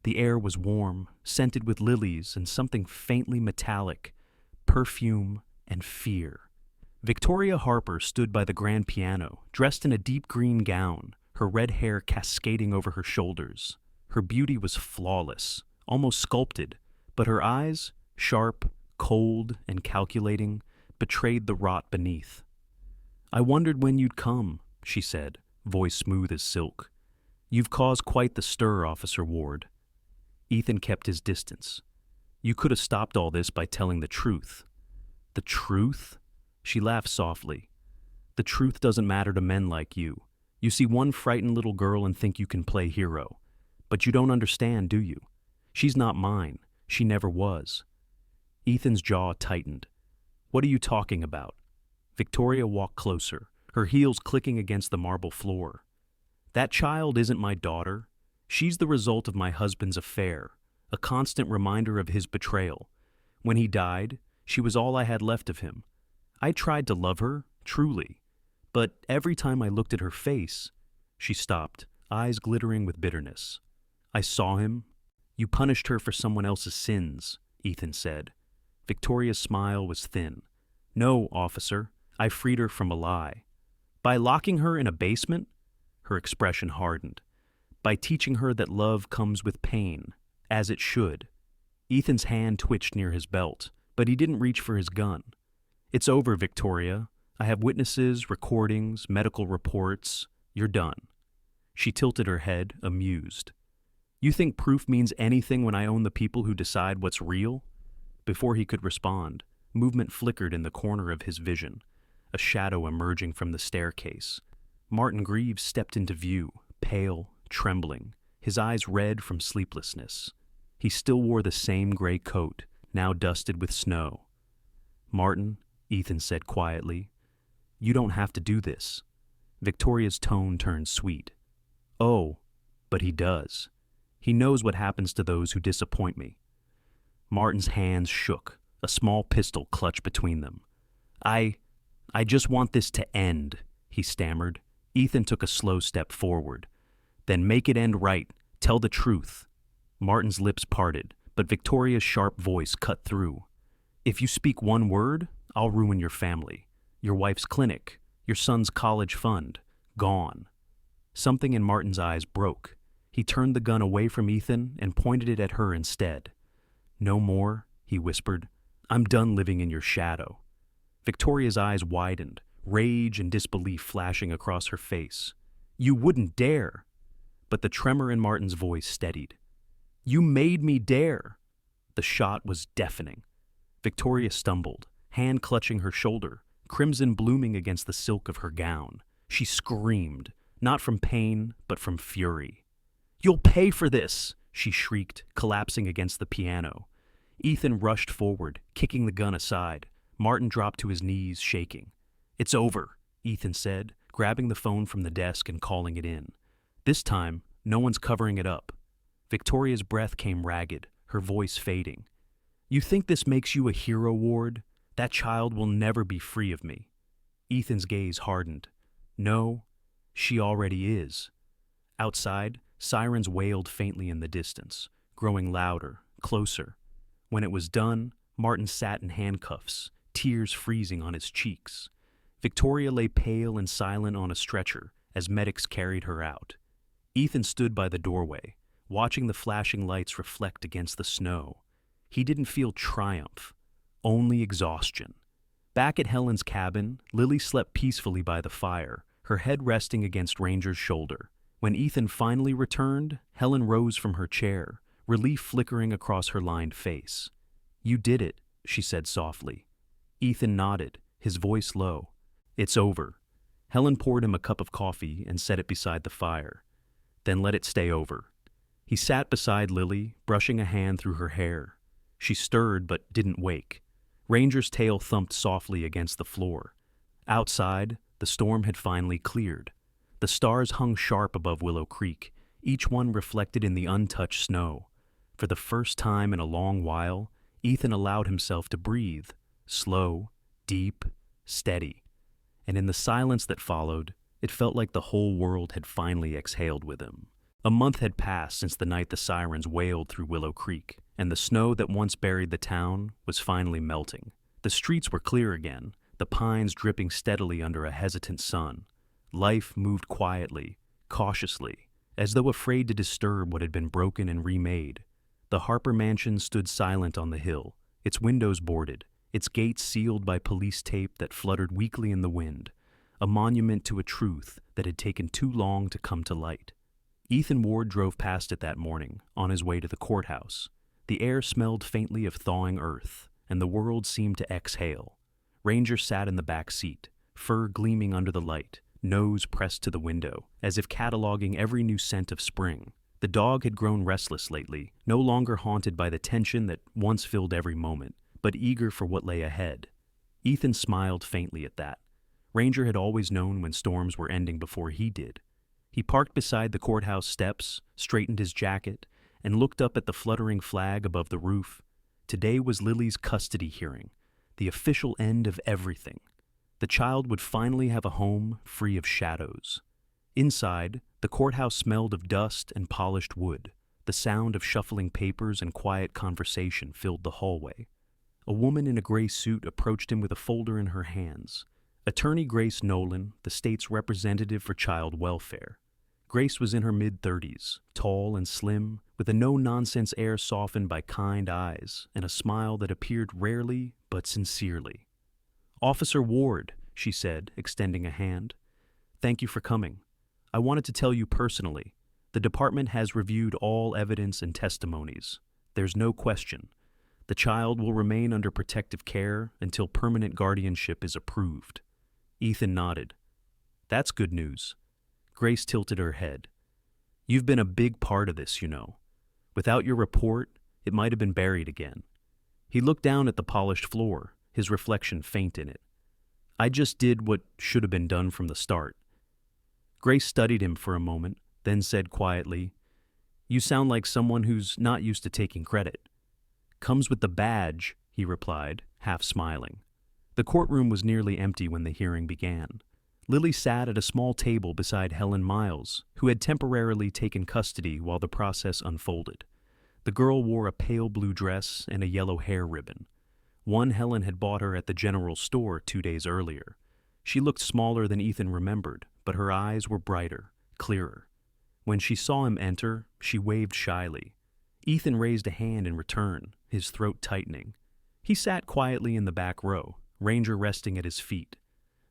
The air was warm, scented with lilies and something faintly metallic, perfume and fear. Victoria Harper stood by the grand piano, dressed in a deep green gown, her red hair cascading over her shoulders. Her beauty was flawless, almost sculpted, but her eyes, sharp, cold, and calculating, betrayed the rot beneath. "I wondered when you'd come," she said, voice smooth as silk. "You've caused quite the stir, Officer Ward." Ethan kept his distance. "You could have stopped all this by telling the truth." "The truth?" She laughed softly. "The truth doesn't matter to men like you. You see one frightened little girl and think you can play hero. But you don't understand, do you? She's not mine. She never was." Ethan's jaw tightened. "What are you talking about?" Victoria walked closer, her heels clicking against the marble floor. "That child isn't my daughter. She's the result of my husband's affair, a constant reminder of his betrayal. When he died, she was all I had left of him. I tried to love her, truly, but every time I looked at her face—" She stopped, eyes glittering with bitterness. "I saw him." "You punished her for someone else's sins," Ethan said. Victoria's smile was thin. "No, officer, I freed her from a lie." "By locking her in a basement?" Her expression hardened. "By teaching her that love comes with pain, as it should." Ethan's hand twitched near his belt, but he didn't reach for his gun. "It's over, Victoria. I have witnesses, recordings, medical reports. You're done." She tilted her head, amused. "You think proof means anything when I own the people who decide what's real?" Before he could respond, movement flickered in the corner of his vision, a shadow emerging from the staircase. Martin Greaves stepped into view, pale, trembling, his eyes red from sleeplessness. He still wore the same gray coat, now dusted with snow. "Martin," Ethan said quietly, "you don't have to do this." Victoria's tone turned sweet. "Oh, but he does. He knows what happens to those who disappoint me." Martin's hands shook, a small pistol clutched between them. I just want this to end," he stammered. Ethan took a slow step forward. "Then make it end right. Tell the truth." Martin's lips parted, but Victoria's sharp voice cut through. "If you speak one word, I'll ruin your family. Your wife's clinic, your son's college fund, gone." Something in Martin's eyes broke. He turned the gun away from Ethan and pointed it at her instead. "No more," he whispered. "I'm done living in your shadow." Victoria's eyes widened, rage and disbelief flashing across her face. "You wouldn't dare!" But the tremor in Martin's voice steadied. "You made me dare!" The shot was deafening. Victoria stumbled, hand clutching her shoulder, crimson blooming against the silk of her gown. She screamed, not from pain, but from fury. "You'll pay for this!" she shrieked, collapsing against the piano. Ethan rushed forward, kicking the gun aside. Martin dropped to his knees, shaking. "It's over," Ethan said, grabbing the phone from the desk and calling it in. This time, no one's covering it up. Victoria's breath came ragged, her voice fading. "You think this makes you a hero, Ward? That child will never be free of me." Ethan's gaze hardened. "No, she already is." Outside, sirens wailed faintly in the distance, growing louder, closer. When it was done, Martin sat in handcuffs, tears freezing on his cheeks. Victoria lay pale and silent on a stretcher as medics carried her out. Ethan stood by the doorway, watching the flashing lights reflect against the snow. He didn't feel triumph, only exhaustion. Back at Helen's cabin, Lily slept peacefully by the fire, her head resting against Ranger's shoulder. When Ethan finally returned, Helen rose from her chair, relief flickering across her lined face. "You did it," she said softly. Ethan nodded, his voice low. "It's over." Helen poured him a cup of coffee and set it beside the fire. "Then let it stay over." He sat beside Lily, brushing a hand through her hair. She stirred but didn't wake. Ranger's tail thumped softly against the floor. Outside, the storm had finally cleared. The stars hung sharp above Willow Creek, each one reflected in the untouched snow. For the first time in a long while, Ethan allowed himself to breathe, slow, deep, steady. And in the silence that followed, it felt like the whole world had finally exhaled with him. A month had passed since the night the sirens wailed through Willow Creek, and the snow that once buried the town was finally melting. The The streets were clear again, the pines dripping steadily under a hesitant sun. Life moved quietly, cautiously, as though afraid to disturb what had been broken and remade. The Harper mansion stood silent on the hill, its windows boarded, its gates sealed by police tape that fluttered weakly in the wind, a monument to a truth that had taken too long to come to light. Ethan Ward drove past it that morning, on his way to the courthouse. The air smelled faintly of thawing earth, and the world seemed to exhale. Ranger sat in the back seat, fur gleaming under the light, nose pressed to the window, as if cataloging every new scent of spring. The dog had grown restless lately, no longer haunted by the tension that once filled every moment, but eager for what lay ahead. Ethan smiled faintly at that. Ranger had always known when storms were ending before he did. He parked beside the courthouse steps, straightened his jacket, and looked up at the fluttering flag above the roof. Today was Lily's custody hearing, the official end of everything. The child would finally have a home free of shadows. Inside, the courthouse smelled of dust and polished wood. The sound of shuffling papers and quiet conversation filled the hallway. A woman in a gray suit approached him with a folder in her hands. Attorney Grace Nolan, the state's representative for child welfare. Grace was in her mid-30s, tall and slim, with a no-nonsense air softened by kind eyes and a smile that appeared rarely but sincerely. "Officer Ward," she said, extending a hand. "Thank you for coming. I wanted to tell you personally. The department has reviewed all evidence and testimonies. There's no question. The child will remain under protective care until permanent guardianship is approved." Ethan nodded. "That's good news." Grace tilted her head. "You've been a big part of this, you know. Without your report, it might have been buried again." He looked down at the polished floor, his reflection faint in it. "I just did what should have been done from the start." Grace studied him for a moment, then said quietly, "You sound like someone who's not used to taking credit." "Comes with the badge," he replied, half smiling. The courtroom was nearly empty when the hearing began. Lily sat at a small table beside Helen Miles, who had temporarily taken custody while the process unfolded. The girl wore a pale blue dress and a yellow hair ribbon. One Helen had bought her at the general store 2 days earlier. She looked smaller than Ethan remembered, but her eyes were brighter, clearer. When she saw him enter, she waved shyly. Ethan raised a hand in return, his throat tightening. He sat quietly in the back row, Ranger resting at his feet.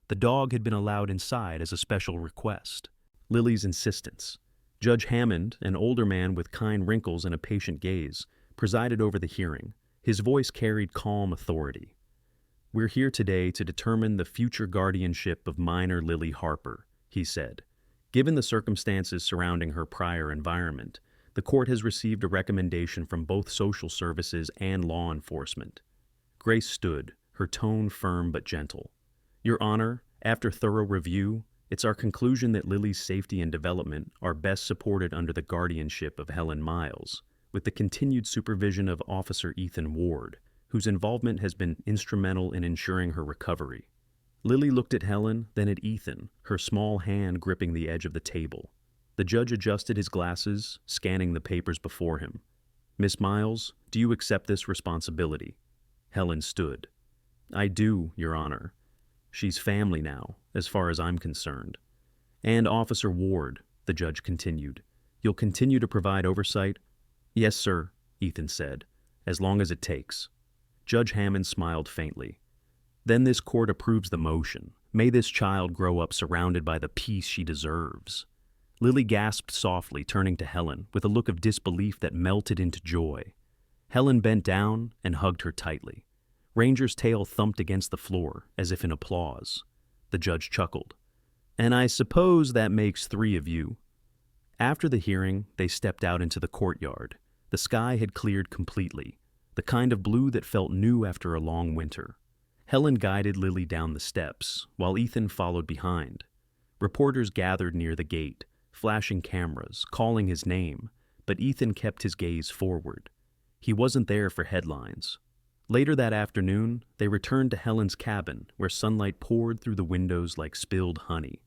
The dog had been allowed inside as a special request. Lily's insistence. Judge Hammond, an older man with kind wrinkles and a patient gaze, presided over the hearing. His voice carried calm authority. "We're here today to determine the future guardianship of minor Lily Harper," he said. "Given the circumstances surrounding her prior environment, the court has received a recommendation from both social services and law enforcement." Grace stood, her tone firm but gentle. "Your Honor, after thorough review, it's our conclusion that Lily's safety and development are best supported under the guardianship of Helen Miles, with the continued supervision of Officer Ethan Ward, whose involvement has been instrumental in ensuring her recovery." Lily looked at Helen, then at Ethan, her small hand gripping the edge of the table. The judge adjusted his glasses, scanning the papers before him. "Miss Miles, do you accept this responsibility?" Helen stood. "I do, Your Honor. She's family now, as far as I'm concerned." "And Officer Ward," the judge continued, "you'll continue to provide oversight?" "Yes, sir," Ethan said, "as long as it takes." Judge Hammond smiled faintly. "Then this court approves the motion. May this child grow up surrounded by the peace she deserves." Lily gasped softly, turning to Helen, with a look of disbelief that melted into joy. Helen bent down and hugged her tightly. Ranger's tail thumped against the floor, as if in applause. The judge chuckled. "And I suppose that makes 3 of you." After the hearing, they stepped out into the courtyard. The sky had cleared completely, the kind of blue that felt new after a long winter. Helen guided Lily down the steps, while Ethan followed behind. Reporters gathered near the gate, flashing cameras, calling his name, but Ethan kept his gaze forward. He wasn't there for headlines. Later that afternoon, they returned to Helen's cabin, where sunlight poured through the windows like spilled honey.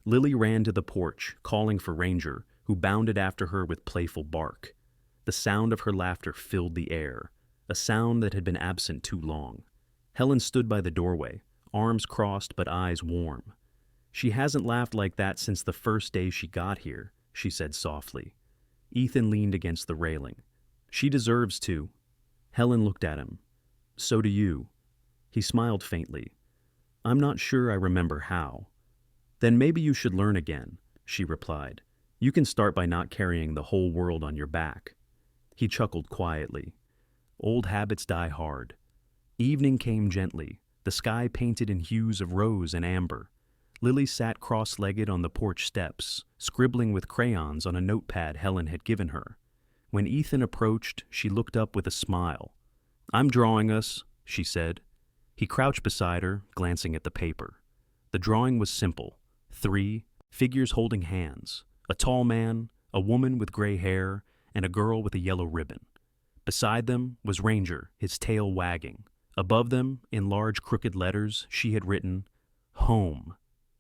Lily ran to the porch, calling for Ranger, who bounded after her with playful bark. The sound of her laughter filled the air, a sound that had been absent too long. Helen stood by the doorway, arms crossed but eyes warm. "She hasn't laughed like that since the first day she got here," she said softly. Ethan leaned against the railing. "She deserves to." Helen looked at him. "So do you." He smiled faintly. "I'm not sure I remember how." "Then maybe you should learn again," she replied. "You can start by not carrying the whole world on your back." He chuckled quietly. Old habits die hard. Evening came gently, the sky painted in hues of rose and amber. Lily sat cross-legged on the porch steps, scribbling with crayons on a notepad Helen had given her. When Ethan approached, she looked up with a smile. "I'm drawing us," she said. He crouched beside her, glancing at the paper. The drawing was simple. 3 figures holding hands, a tall man, a woman with gray hair, and a girl with a yellow ribbon. Beside them was Ranger, his tail wagging. Above them, in large crooked letters, she had written, "Home."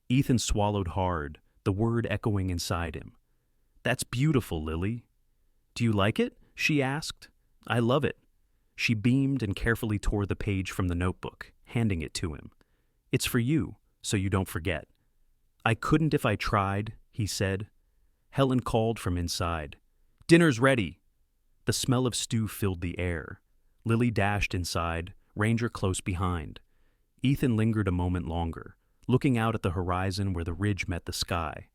Ethan swallowed hard, the word echoing inside him. "That's beautiful, Lily." "Do you like it?" she asked. "I love it." She beamed and carefully tore the page from the notebook, handing it to him. "It's for you, so you don't forget." "I couldn't if I tried," he said. Helen called from inside. "Dinner's ready." The smell of stew filled the air. Lily dashed inside, Ranger close behind. Ethan lingered a moment longer, looking out at the horizon where the ridge met the sky.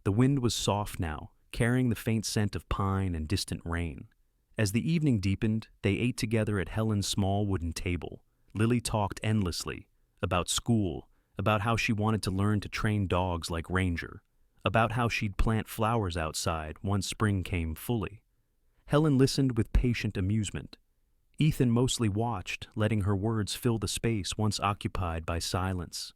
The wind was soft now, carrying the faint scent of pine and distant rain. As the evening deepened, they ate together at Helen's small wooden table. Lily talked endlessly, about school, about how she wanted to learn to train dogs like Ranger, about how she'd plant flowers outside once spring came fully. Helen listened with patient amusement. Ethan mostly watched, letting her words fill the space once occupied by silence.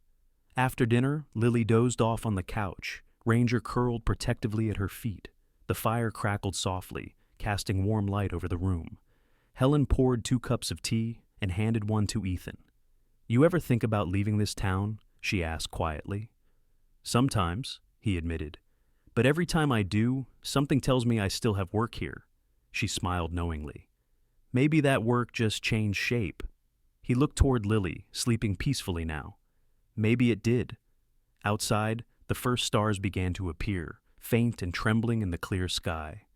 After dinner, Lily dozed off on the couch, Ranger curled protectively at her feet. The fire crackled softly, casting warm light over the room. Helen poured 2 cups of tea and handed one to Ethan. "You ever think about leaving this town?" she asked quietly. "Sometimes," he admitted. "But every time I do, something tells me I still have work here." She smiled knowingly. "Maybe that work just changed shape." He looked toward Lily, sleeping peacefully now. Maybe it did. Outside, the first stars began to appear, faint and trembling in the clear sky.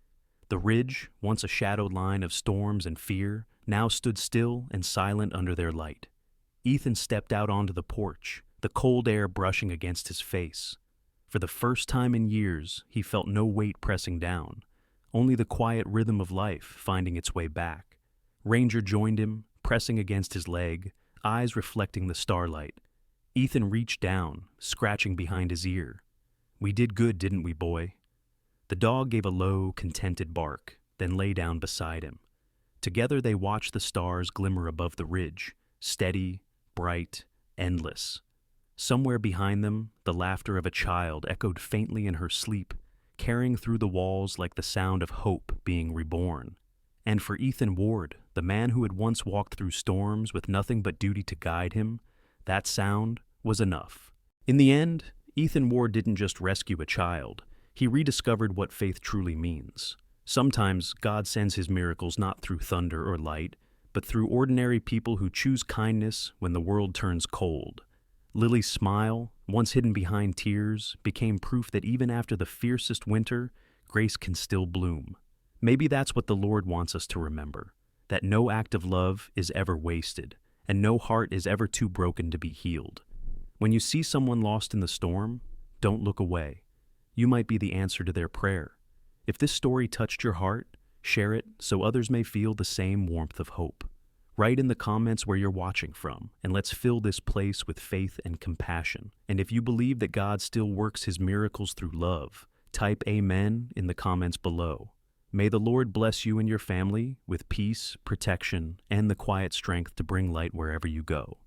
The ridge, once a shadowed line of storms and fear, now stood still and silent under their light. Ethan stepped out onto the porch, the cold air brushing against his face. For the first time in years, he felt no weight pressing down, only the quiet rhythm of life finding its way back. Ranger joined him, pressing against his leg, eyes reflecting the starlight. Ethan reached down, scratching behind his ear. "We did good, didn't we, boy?" The dog gave a low, contented bark, then lay down beside him. Together they watched the stars glimmer above the ridge, steady, bright, endless. Somewhere behind them, the laughter of a child echoed faintly in her sleep, carrying through the walls like the sound of hope being reborn. And for Ethan Ward, the man who had once walked through storms with nothing but duty to guide him, that sound was enough. In the end, Ethan Ward didn't just rescue a child. He rediscovered what faith truly means. Sometimes God sends his miracles not through thunder or light, but through ordinary people who choose kindness when the world turns cold. Lily's smile, once hidden behind tears, became proof that even after the fiercest winter, grace can still bloom. Maybe that's what the Lord wants us to remember, that no act of love is ever wasted, and no heart is ever too broken to be healed. When you see someone lost in the storm, don't look away. You might be the answer to their prayer. If this story touched your heart, share it so others may feel the same warmth of hope. Write in the comments where you're watching from, and let's fill this place with faith and compassion. And if you believe that God still works his miracles through love, type Amen in the comments below. May the Lord bless you and your family with peace, protection, and the quiet strength to bring light wherever you go.